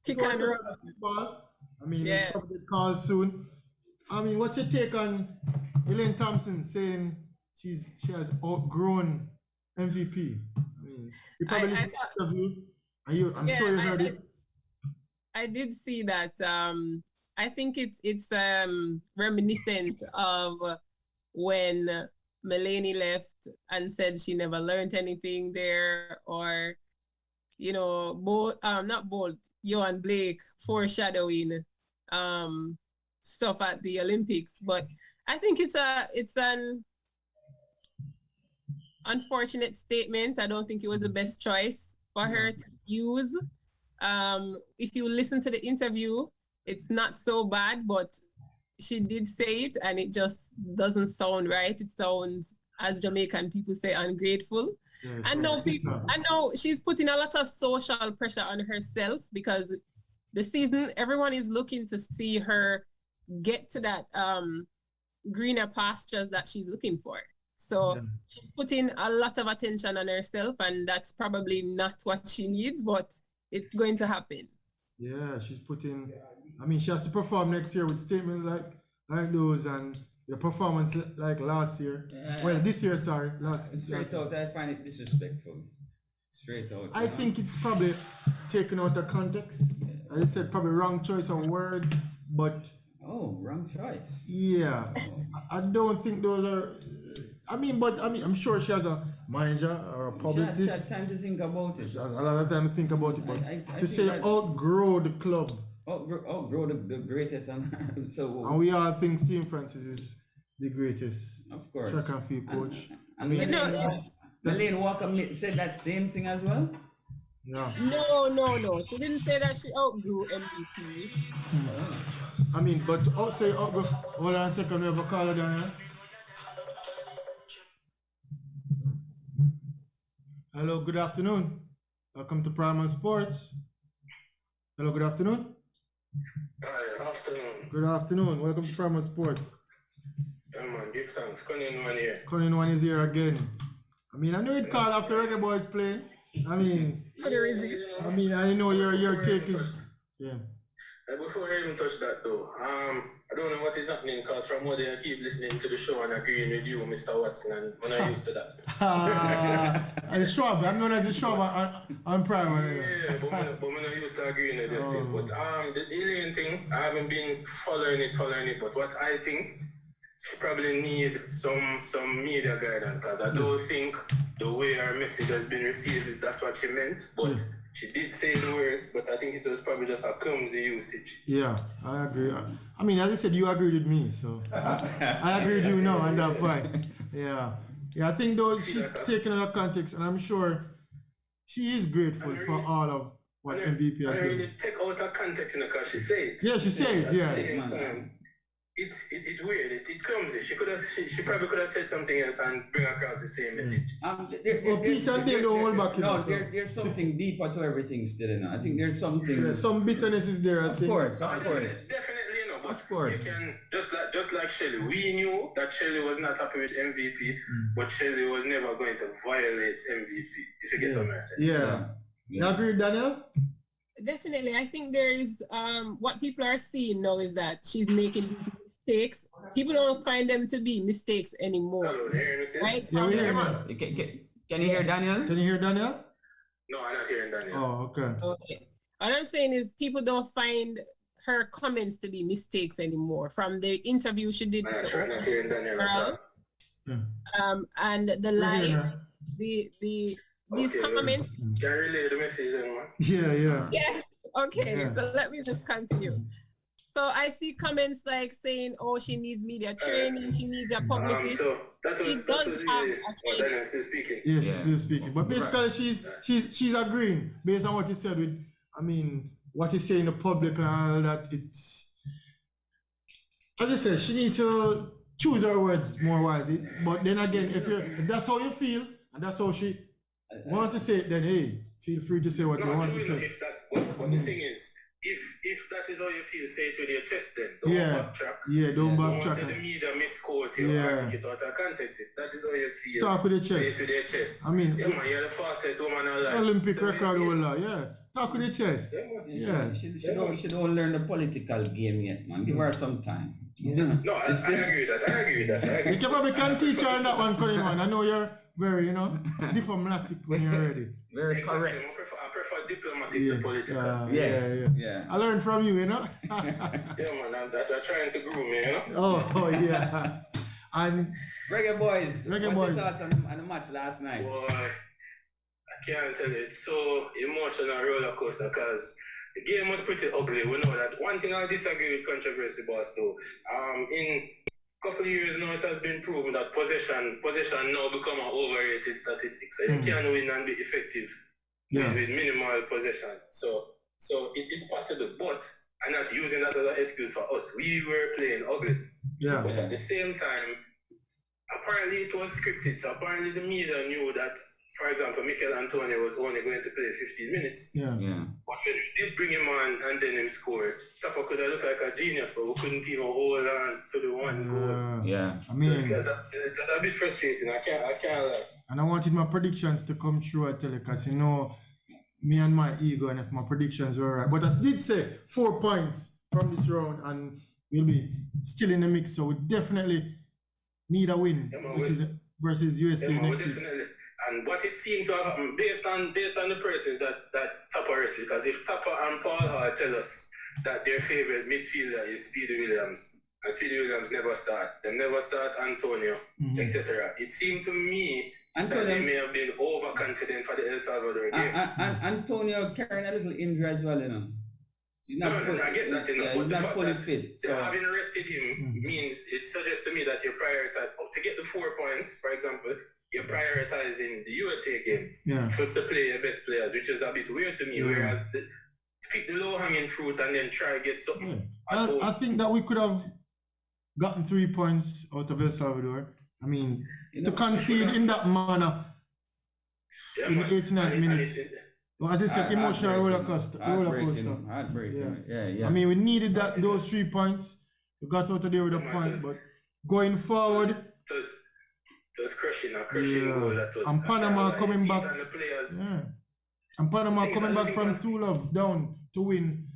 Kick and run. I mean, it's probably call soon. I mean, what's your take on Elaine Thompson saying she has outgrown MVP? I mean, you probably listened to the interview. I'm sure you heard it. I did see that. I think it's reminiscent of when Melanie left and said she never learned anything there, or not Bolt, Johan Blake foreshadowing stuff at the Olympics. But I think it's an unfortunate statement. I don't think it was the best choice for her to use. If you listen to the interview, it's not so bad, but she did say it and it just doesn't sound right. It sounds, as Jamaican people say, ungrateful. Yes, I know she's putting a lot of social pressure on herself because the season, everyone is looking to see her get to that greener pastures that she's looking for. So she's putting a lot of attention on herself, and that's probably not what she needs, but it's going to happen. Yeah, she's putting, I mean, she has to perform next year with statements like those and the performance like last year. Well, this year, sorry. Straight out, I find it disrespectful. Straight out. I think it's probably taken out of context. As I said, probably wrong choice of words, but... Oh, wrong choice. Yeah. I don't think those are... I'm sure she has a manager or a publicist. She has time to think about it. She has a lot of time to think about it, but to say outgrow the club. Outgrow the greatest. And we all think Steve Francis is the greatest. Of course. Track and field coach. Elaine Walker said that same thing as well? Yeah. No. She didn't say that she outgrew MVP. I mean, but also outgrow. Hold on a second, we have a caller down here. Hello, good afternoon. Welcome to Primal Sports. Hello, good afternoon. Hi, afternoon. Good afternoon. Welcome to Primal Sports. Yeah, man, give thanks. Kane one here. Colin one is here again. I mean, I knew it called after Reggae Boyz play. I mean, I know your take is, yeah. Before I even touch that though, I don't know what is happening because from what I keep listening to the show and agreeing with you, Mr. Watson, and I'm not used to that. And Shrub, I'm known as a Shrub on Primal. Yeah, but I'm not used to agreeing with this thing. But the alien thing, I haven't been following it, but what I think, she probably need some media guidance because I don't think the way her message has been received is that's what she meant. But she did say the words, but I think it was probably just a clumsy usage. Yeah, I agree. I mean, as I said, you agreed with me, so I agree with you now on that point. Yeah, I think those she's taken out of context, and I'm sure she is grateful for all of what MVP has done. I really take out of context because she said. Yeah, she said. Yeah. At the same time, it's weird. It's clumsy. She probably could have said something else and bring across the same message. Peter and Dale don't hold back. There's something deeper to everything still, you know. I think there's something. Yeah, some bitterness is there. I think. Of course. Definitely, you know. But of course. You can just like Shelly. We knew that Shelly was not happy with MVP, but Shelly was never going to violate MVP. If you get what I'm saying. Yeah. You agree, Daniel? Definitely. I think there is what people are seeing now is that she's making these mistakes. People don't find them to be mistakes anymore. Hello, there, right? Yeah, we hear man. Can you hear Daniel? Can you hear Daniel? No, I'm not hearing Daniel. Oh, okay. What I'm saying is people don't find her comments to be mistakes anymore. From the interview she did, I'm not hearing Daniel at all. And the live, these comments. Can I relay the message then, man? Yeah. Okay, so let me just continue. So I see comments like saying, "Oh, she needs media training. She needs a publicist." So that was really what Daniel is speaking. Yeah, she's still speaking. But basically, she's agreeing based on what you said with, I mean, what you say in the public and all that. It's, as I said, she needs to choose her words more wisely. But then again, if that's how you feel and that's how she wants to say it, then hey, feel free to say what you want to say. If that's what the thing is. If that is how you feel, say it with your chest then. Don't backtrack. Yeah, don't backtrack. Don't say the media misquote you or take it out of context. That is how you feel. Talk with your chest. Say it with your chest. I mean, yeah, man, you're the fastest woman alive. Olympic record holder, yeah. Talk with your chest. Yeah. She don't learn the political game yet, man. Give her some time. No, I agree with that. You probably can teach her on that one, Colin, man. I know you're very, diplomatic when you're ready. Very correct. I prefer diplomatic to political. Yeah. I learned from you, Yeah, man, I'm trying to groom me, Oh, yeah. And Reggae Boyz. Reggae Boyz. What's your thoughts on the match last night? Boy, I can't tell you. It's so emotional roller coaster because the game was pretty ugly. We know that. One thing I disagree with controversy, boss, though. In couple of years now, it has been proven that possession now become an overrated statistic. So you can win and be effective with minimal possession. So it's possible, but I'm not using that as an excuse for us. We were playing ugly. Yeah. But at the same time, apparently it was scripted. So apparently the media knew that, for example, Mikel Antonio was only going to play 15 minutes. Yeah. But when we did bring him on and then him scored, Tapa could have looked like a genius, but we couldn't even hold on to the one goal. Yeah. I mean, that's a bit frustrating. I can't lie. And I wanted my predictions to come true, I tell you, because me and my ego, and if my predictions were right. But I did say 4 points from this round, and we'll be still in the mix. So we definitely need a win versus USA next week. And what it seemed to have happened based on the press is that Tapa received. Because if Tapa and Paul Hart tell us that their favorite midfielder is Speedy Williams, and Speedy Williams never start, they never start Antonio, etc. It seemed to me that they may have been overconfident for the El Salvador game. Antonio carrying a little injury as well, He's not I get that, he's not fully fit. So having arrested him means it suggests to me that you prioritize to get the 4 points, for example. You're prioritizing the USA game to play your best players, which is a bit weird to me. Whereas pick the low-hanging fruit and then try to get something. I think that we could have gotten 3 points out of El Salvador. I mean, to concede in that manner in the 89 minutes. Well, as I said, emotional roller coaster. Heartbreaking. Yeah. I mean, we needed those 3 points. We got out of there with a point, but going forward. It was crushing goal. That was, and Panama coming back. And the players. Yeah. And Panama coming back from 2-0 down to win.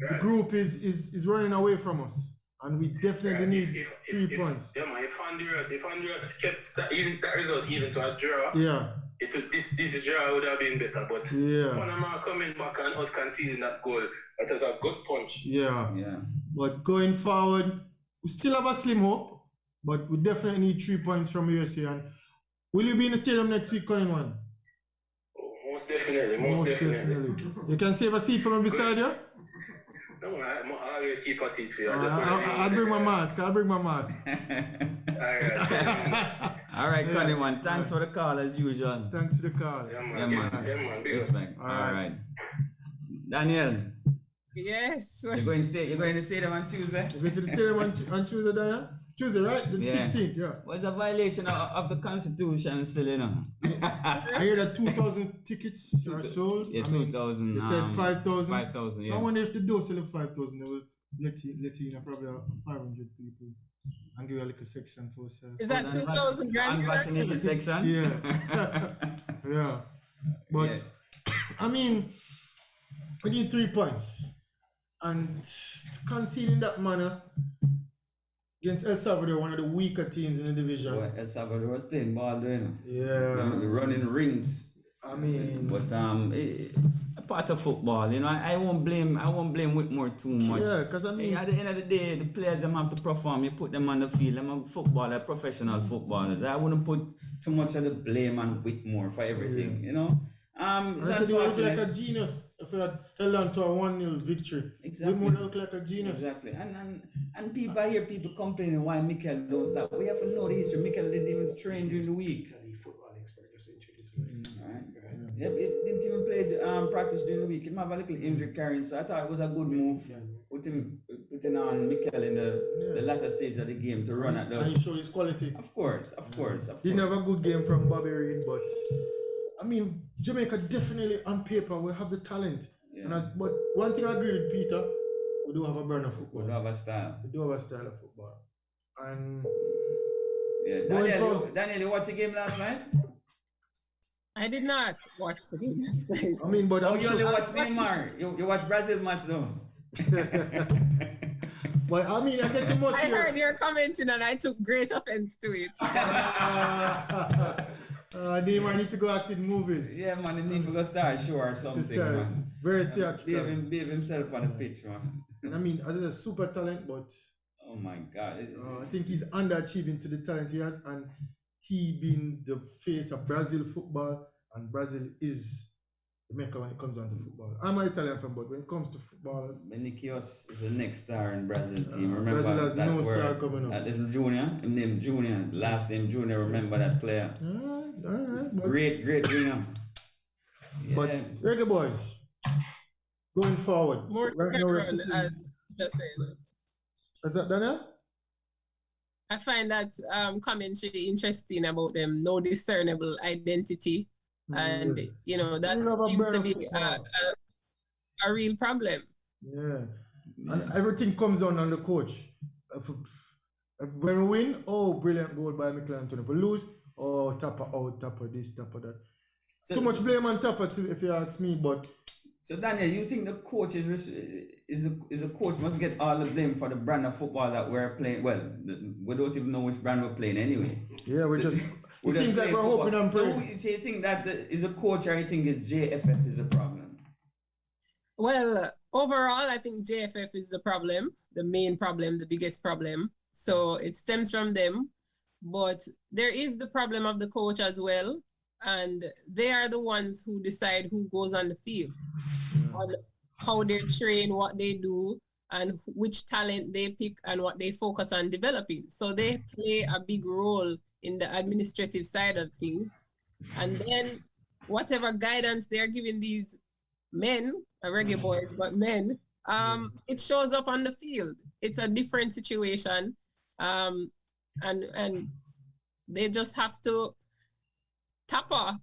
Right. The group is running away from us. And we definitely need 3 points. Yeah, man, if Honduras kept that result even to a draw, this draw would have been better. But Panama coming back and us conceding that goal, that was a good punch. Yeah. But going forward, we still have a slim hope, but we definitely need 3 points from USA. And will you be in the stadium next week, Colin? One? Oh, most definitely. You can save a seat for me beside you? No, I always keep a seat for you. I'll bring my mask. All right, Colin, man. Thanks for the call as usual. Thanks for the call. Yeah, man. Respect. All right. Daniel. Yes. You're going to the stadium on Tuesday? You're going to the stadium on Tuesday, Daniel? Tuesday, right? The 16th, yeah. What's a violation of the Constitution still, you know? I hear that 2,000 tickets are sold. Yeah, 2,000. They said 5,000. 5,000, yeah. So I wonder if they do sell 5,000, they will let you in probably 500 people and give you a little section for sale. Is that 2,000 grand? Unvaccinated section? Yeah. But, I mean, we need 3 points. And conceding that manner against El Salvador, one of the weaker teams in the division. Well, El Salvador was playing ball, doing it. Running rings. I mean, but a part of football, you know. I won't blame Whitmore too much. Yeah, because I mean, at the end of the day, the players them have to perform. You put them on the field. Them are footballer, professional footballers. I wouldn't put too much of the blame on Whitmore for everything, you know. I said he look like a genius if you had held on to a 1-0 victory. Exactly. Whitmore look like a genius. Exactly. And people, I hear people complaining why Mikel don't stop. We have to know the history. Mikel didn't even train during the week. Football expert just introduced Yep, it didn't even play practice during the week. He might have a little injury carrying, so I thought it was a good move. Putting on Mikel in the latter stage of the game to run at the. And he showed his quality. Of course. Didn't have a good game from Bobby Reid, but I mean, Jamaica definitely on paper we have the talent. Yeah. But one thing I agree with Peter, we do have a brand of football. We do have a style. We do have a style of football. And Daniel, you watched the game last night? I did not watch the game last night. I mean, but you only watched Neymar. You watched Brazil match though. But I mean, I guess you must. I heard your commenting and I took great offense to it. Neymar need to go act in movies. Yeah, man, he need to go start a show or something, man. Very theatrical. Behave himself on the pitch, man. And I mean, as a super talent, but oh my God, I think he's underachieving to the talent he has, and he being the face of Brazil football, and Brazil is the maker when it comes on to football. I'm an Italian fan, but when it comes to footballers, Benikios is the next star in Brazil team. Remember Brazil has no star coming up. That little Junior, him name Junior, last name Junior. Remember that player? All right. Great winger. Yeah. But Reggae Boyz, going forward, more right now we're Is that Daniel? I find that commentary interesting about them, no discernible identity. And, you know, that seems to be a real problem. Yeah. And everything comes down on the coach. When we win, brilliant goal by Mikel Antonio. If we lose, tapper out, tapper this, tapper that. Too much blame on tapper, if you ask me, but... So Daniel, you think the coach is a coach must get all the blame for the brand of football that we're playing? Well, we don't even know which brand we're playing anyway. Yeah, it seems like we're hoping and praying. So you think that is a coach, or you think it's JFF is a problem? Well, overall, I think JFF is the problem, the main problem, the biggest problem. So it stems from them. But there is the problem of the coach as well. And they are the ones who decide who goes on the field, on how they train, what they do, and which talent they pick and what they focus on developing. So they play a big role in the administrative side of things. And then whatever guidance they're giving these men, Reggae Boyz, but men, it shows up on the field. It's a different situation. And they just have to tapper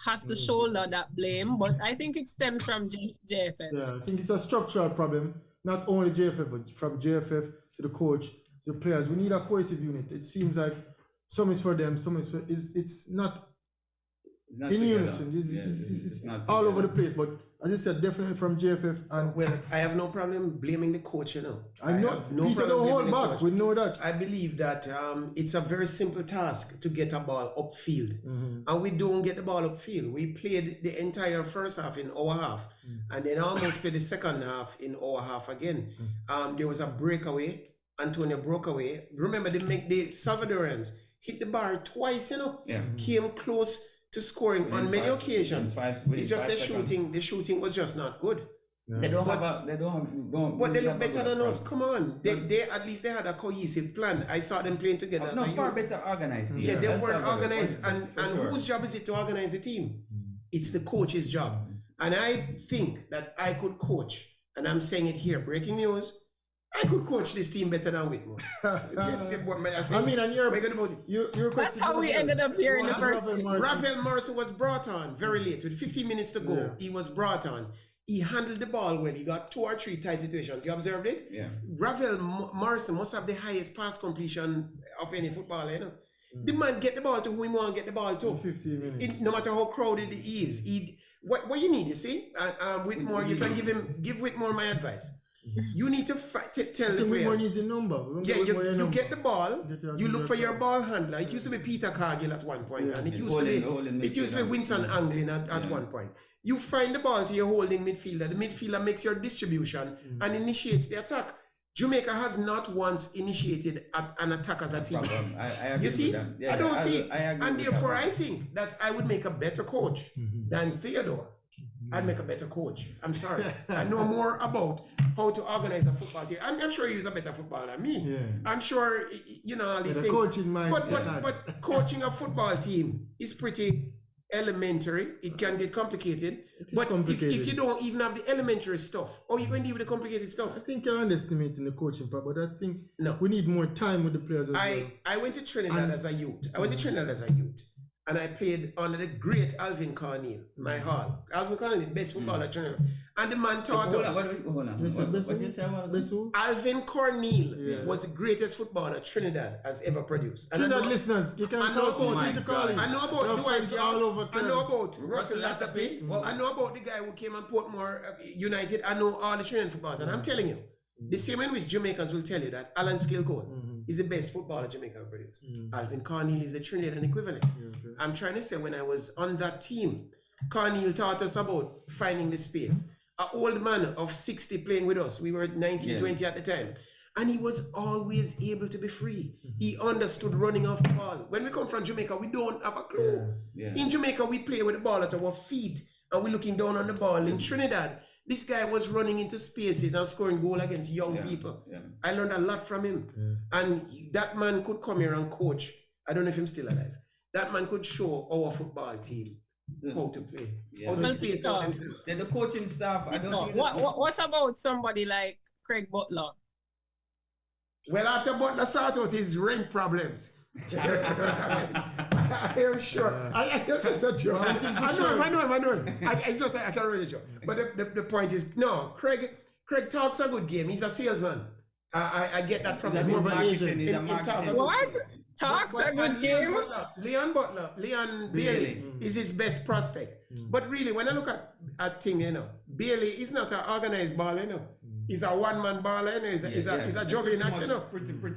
has to shoulder that blame, but I think it stems from JFF. Yeah, I think it's a structural problem, not only JFF, but from JFF to the coach, to the players. We need a cohesive unit. It seems like some is for them, some is for, it's not in together. unison. It's not all over the place, but as I said, definitely from JFF. And well, I have no problem blaming the coach, you know. I know have no Peter problem don't hold blaming the back. coach. We know that. I believe that it's a very simple task to get a ball upfield, and we don't get the ball upfield. We played the entire first half in our half, and then almost played the second half in our half again. There was a breakaway. Antonio broke away. Remember, the Salvadorians hit the bar twice, you know. Yeah. Came close to scoring on many occasions. It's just the seconds. shooting. The shooting was just not good. They don't have. But they look better than us. Come on, they at least they had a cohesive plan. I saw them playing together. No, as a far unit. better organized. Team. Yeah, they That's weren't Salvador, organized, and sure. whose job is it to organize the team? It's the coach's job, and I think that I could coach. And I'm saying it here, breaking news. I could coach this team better than Whitmore. I mean, and you're That's how we ended up here in the first place. Rafael Morrison was brought on very late with 15 minutes to go. Yeah. He was brought on. He handled the ball well. He got 2 or 3 tight situations. You observed it? Yeah. Rafael Morrison must have the highest pass completion of any footballer, you know. The man get the ball to who he want to get the ball to. 15 minutes. No matter how crowded it is. What you need, you see? Whitmore, you can give Whitmore my advice. You need to tell the Whitmore players. needs a number. Yeah, you get the ball. You look for your ball handler. It used to be Peter Cargill at one point, and it used to be Winston Anglin at one point. You find the ball to your holding midfielder. The midfielder makes your distribution and initiates the attack. Jamaica has not once initiated an attack as a team. I agree You see? with that. Yeah, I don't see it. I agree And with therefore, that. I think that I would make a better coach than Theodore. I'd make a better coach. I'm sorry. I know more about how to organize a football team. I'm sure he's a better footballer than me. Yeah. I'm sure, you know, all these The things. coaching mind. But coaching a football team is pretty elementary. It can get complicated. But complicated. If you don't even have the elementary stuff, how are you going to deal with the complicated stuff? I think you're underestimating the coaching part, but I think No. we need more time with the players as well. I went to Trinidad as a youth. And I played under the great Alvin Cornell, my hall. Alvin Cornell, the best footballer in Trinidad. And the man taught us. Hold on. What you say about Best who? Alvin Cornell was the greatest footballer Trinidad has ever produced. And Trinidad listeners, you can I know call about- me to call him. I know Your about Dwight friends all over York. I town. know about Russell Latapi. I know about the guy who came and Portmore United. I know all the Trinidad footballers. And I'm telling you, the same in which Jamaicans will tell you that Alan Skillcone is the best footballer Jamaica ever produced. Alvin Cornell is the Trinidad equivalent. I'm trying to say when I was on that team, Cornell taught us about finding the space. An old man of 60 playing with us. We were 19, 20 at the time. And he was always able to be free. He understood running off the ball. When we come from Jamaica, we don't have a clue. Yeah. In Jamaica, we play with the ball at our feet and we're looking down on the ball. In Trinidad, this guy was running into spaces and scoring goal against young people. Yeah. I learned a lot from him. And that man could come here and coach. I don't know if he's still alive. That man could show our football team how to play. Yeah. How to space out themselves. Then the coaching staff, I don't think. What about somebody like Craig Butler? Well, after Butler sort out his rent problems. I am sure. I just said that joke. I know him. It's just I can't really joke. But the point is, no, Craig talks a good game. He's a salesman. I get that from him. more of an agent. What? Talks a good game? Leon Bailey is his best prospect. But really, when I look at thing, you know, Bailey is not an organized baller, you know. He's a one-man baller, you know. He's a juggling act, you know.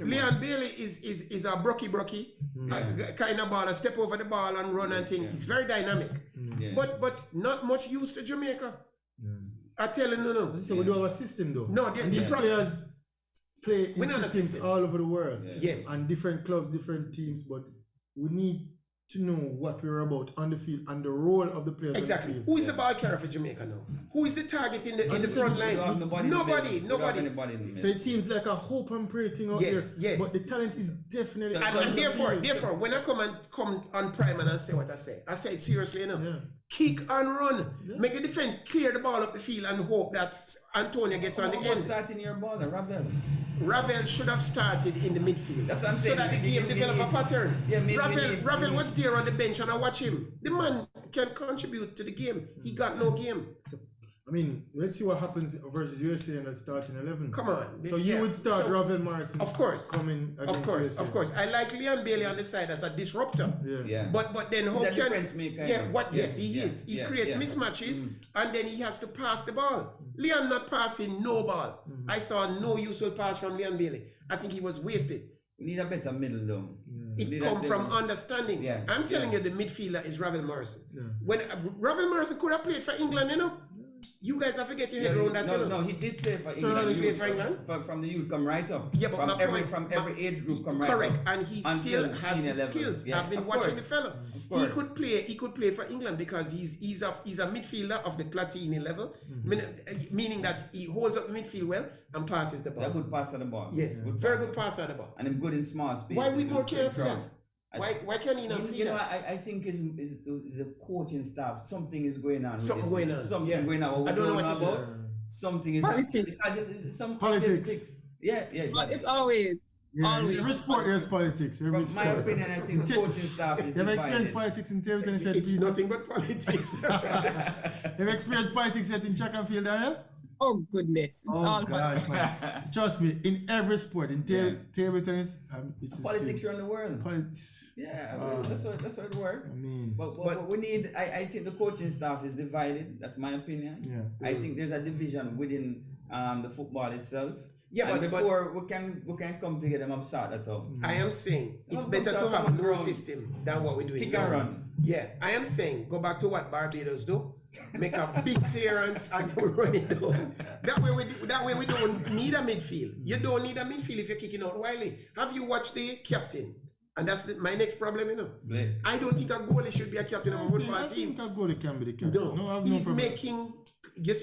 Leon Bailey is a brocky, kind of baller, step over the ball and run and thing. He's very dynamic. But not much used to Jamaica. I tell you, no. So we do have a system though. No, and these players play in systems all over the world. Yes. And different clubs, different teams, but we need to know what we're about on the field and the role of the players. Exactly. On the field. Who is the ball carrier for Jamaica now? Who is the target in the front line? Nobody. So it seems like a hope and pray thing out Yes, there. yes. But the talent is definitely. And therefore, when I come on Primal and say what I say it seriously, you know. Yeah. Kick and run. Make the defense clear the ball up the field and hope that Antonio gets on the end. Starting your ball, Ravel. Ravel should have started in the midfield. That's what I'm so saying. that the game develop a pattern. Yeah, Ravel was there on the bench and I watch him. The man can contribute to the game. He got no game. I mean, let's see what happens versus USA in that starting 11. Come on. So you would start Ravel Morrison. Of course. Coming against USA. Of course. I like Leon Bailey on the side as a disruptor. Yeah. But then how He's a can difference maker, yes he is. He creates mismatches and then he has to pass the ball. Leon not passing no ball. I saw no useful pass from Leon Bailey. I think he was wasted. We need a better middle though. It come from understanding. Yeah. I'm telling you, the midfielder is Ravel Morrison. Yeah. When Ravel Morrison could have played for England, you know. You guys have to get your head around that. No, he did play for So England. he played for England? From the youth come right up. Yeah, but from every age group come right up. Correct, and he still has the skills. Yeah, I've been of watching course. the fella. He could play for England because he's a midfielder of the Platini level, meaning that he holds up the midfield well and passes the ball. A good pass of the ball. Yes, very good passer of the ball. And I'm good in small space. Why we more can't see that? Why can he not see that? I think it's the coaching staff. Something is going on. Something going on. Something going on. I don't know what it is. Something is Politics. because it's some Politics. Yeah. But it's always. Always. Every sport there's politics. Every From sport. my opinion, I think the coaching staff is You ever experienced divided. politics in table tennis? It's nothing but politics. You ever experienced politics yet in track and field, Daniel? Oh goodness. It's all gosh, man. Trust me, in every sport, in table tennis, it's the Politics same. around the world. Politics. Yeah, that's what it works. I mean, But we need. I think the coaching staff is divided. That's my opinion. Yeah. I think there's a division within the football itself. Yeah, and but before we can come together and sort that out. I am saying it's No, better but to have come no around. system than what we're doing Kick now. and run. Yeah, I am saying go back to what Barbados do. Make a big clearance and we run it down. That way we don't need a midfield. You don't need a midfield if you're kicking out Wiley. Have you watched the captain? And that's my next problem, you know. Yeah. I don't think a goalie should be a captain of a football I team. think a goalie can be the captain. No, I have he's no problem. making.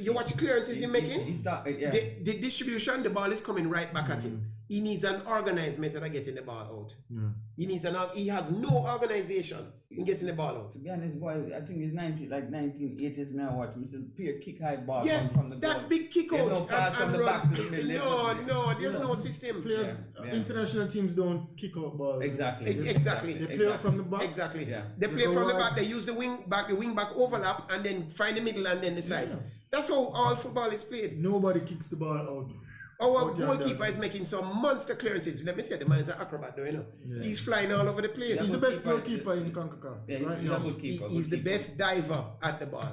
You watch the clearances he's making. Yeah. The distribution, the ball is coming right back at him. He needs an organized method of getting the ball out. Yeah. He has no organization in getting the ball out. To be honest, boy, I think it's 1980s. Me I watch Mr. Pierre kick high ball Yeah, from the that goal. big kick There's out no pass from and the run. back to the middle. No, there's no system. Players, Yeah. international teams don't kick out balls. Exactly. Exactly. They play out from the back. Exactly. Yeah. They play go from the wide. back. They use the wing back overlap, and then find the middle and then the side. Yeah. That's how all football is played. Nobody kicks the ball out. Our Out there, goalkeeper there. is making some monster clearances. Let me tell you, the man is an acrobat, though, you know. He's flying all over the place. He's the best goalkeeper. goalkeeper in CONCACAF. Yeah, right he's now. a good keeper. He's the best diver at the ball.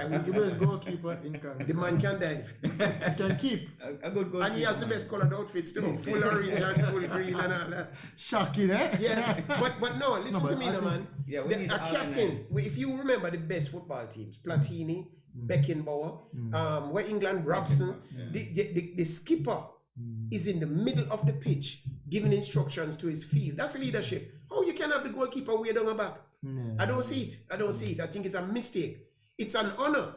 He's the best goalkeeper in CONCACAF. The man can dive. He can keep. A good goal. And he has the best colored outfits too. Full orange and full green and all that. Shocking, eh? Yeah, but no, listen No, to but me I now, think- man. Yeah, we need A all captain, if you remember the best football teams, Platini, Beckenbauer, where England, Robson, the skipper is in the middle of the pitch giving instructions to his field. That's leadership. How you can have the goalkeeper way down the back? I don't see it. I think it's a mistake. It's an honor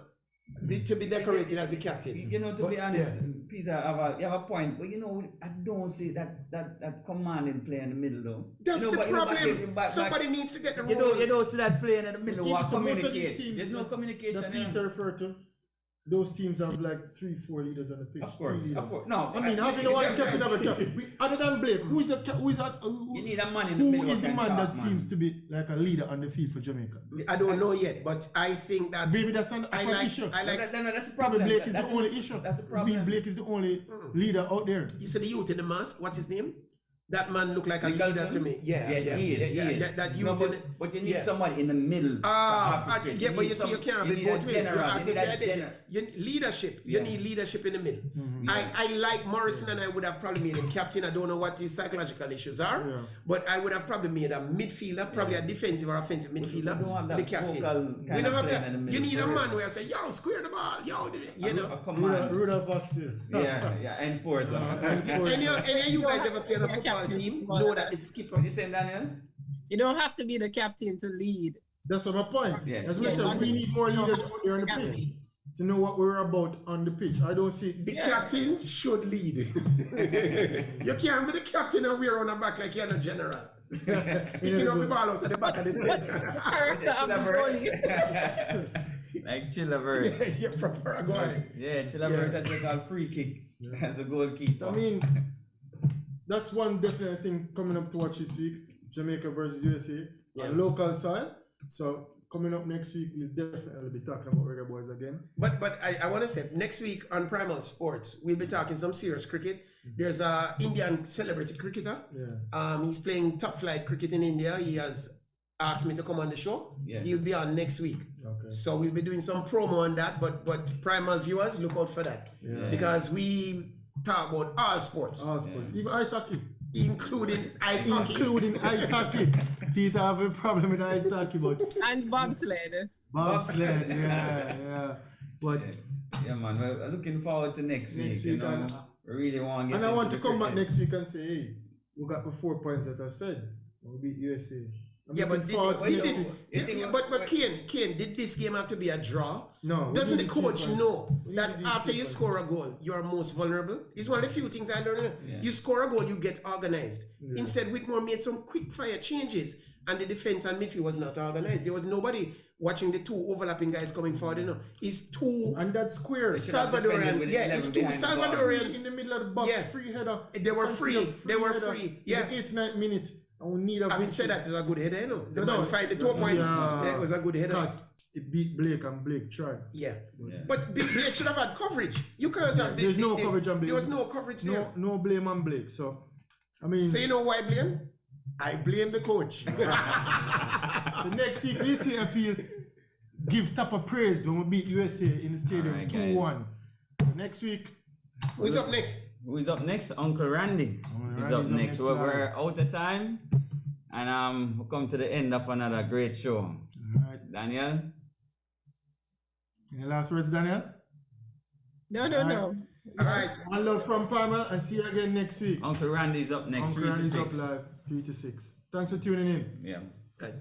to be decorated as a captain. You know, to But, be honest, yeah. Peter, you have a point, but you know, I don't see that commanding play in the middle though. That's you know, the but, you know, problem. back- Somebody needs to get the You role. don't see that playing in the middle. Even What so most of these communicate? teams There's no that- communication. that in Peter referred to, those teams have like 3-4 leaders on the pitch. Of course, 3 leaders. of course. No, I mean, having one captain of a captain. Other than Blake, You need a man in the who middle. is the who can man that talk, seems to be like a leader on the field for Jamaica? I don't know yet, but I think that Maybe that's an I issue. like No, that's the Probably problem. Blake is the That's only issue. That's the Being problem. Blake is the only leader out there. you see the youth in the mask. What's his name? That man looked like a Nicholson? leader to me. Yeah, Yes, he is. yeah, he is. That No, youth. but you need yeah. somebody in the middle. Yeah, but you see, you can't have it both ways. You ask me for identity. Leadership. You Yeah. need leadership in the middle. I like Morrison, and I would have probably made him captain. I don't know what his psychological issues are, Yeah. but I would have probably made a midfielder, probably a defensive or offensive midfielder, we don't have that the captain. vocal We kind don't of have playing that. in the You middle need a for man real. where I say, yo, square the ball, yo, you know. Come on. Rudolph Astor. Yeah, enforcer. Any of you guys ever played on a football team know that the skipper. What you saying, Daniel? You don't have to be the captain to lead. That's my point. Yeah. As I said, we need more leaders out there on the pitch to know what we're about on the pitch. I don't see The captain should lead. You can't be the captain and we're on the back like you're a general. Picking up the ball out of the back of the net. Character of the goalie. Like Chillavert. Yeah, from Paraguay. Yeah, Chillavert that they call free kick as a goalkeeper. I mean, that's one definite thing coming up to watch this week. Jamaica versus USA on local side. So coming up next week, we'll definitely be talking about Reggae Boyz again. But I want to say next week on Primal Sports, we'll be talking some serious cricket. There's a Indian celebrity cricketer. Yeah. He's playing top flight cricket in India. He has asked me to come on the show. Yes. He'll be on next week. Okay. So we'll be doing some promo on that. But Primal viewers, look out for that. Yeah. Because we talk about all sports. All sports. Even ice hockey. Including ice hockey. Including ice hockey. Peter have a problem with ice hockey, but And bobsled. bobsled, yeah. But Yeah, man. We're looking forward to next week. You know, and we really want to get I want to into come back cricket. next week and say, hey, we got the 4 points that I said. We'll beat USA. Yeah, but but Kane, did this game have to be a draw? No. Doesn't the coach 3 points. know We that need these after 3 you points. score a goal, you are most vulnerable? It's one of the few things I learned. Yeah. You score a goal, you get organized. Instead, Whitmore made some quick fire changes, and the defense and midfield was not organized. There was nobody watching the 2 overlapping guys coming forward. You know, it's 2 And that square. should have defended Salvadorian. with Yeah, 11 it's 2 behind the ball. Salvadorians In the middle of the box, Yeah. free header. They were Consider free. They were header free. in Yeah. the 89th minute. And we need a Having said that, it was a good header, you know. The man find the 2 point. Yeah. Yeah, it was a good header. Because it beat Blake and Blake tried. Yeah. Yeah. But Blake should have had coverage. You can't have. There's no coverage on Blake. There was no coverage there. No blame on Blake. So, I mean, So you know why I blame? I blame the coach. so next week we'll see if he'll give Tapa praise when we beat USA in the stadium Alright, 2-1. So next week, Who's up next? Who's up next? Uncle Randy. He's Randy's up up next. next We're out of time. And we come to the end of another great show. alright. Daniel? Any last words, Daniel? No. All right. One love from Primal and see you again next week. Uncle Randy's up next. Uncle 3 to Randy's 6. up live 3 to 6. Thanks for tuning in. Yeah. Right.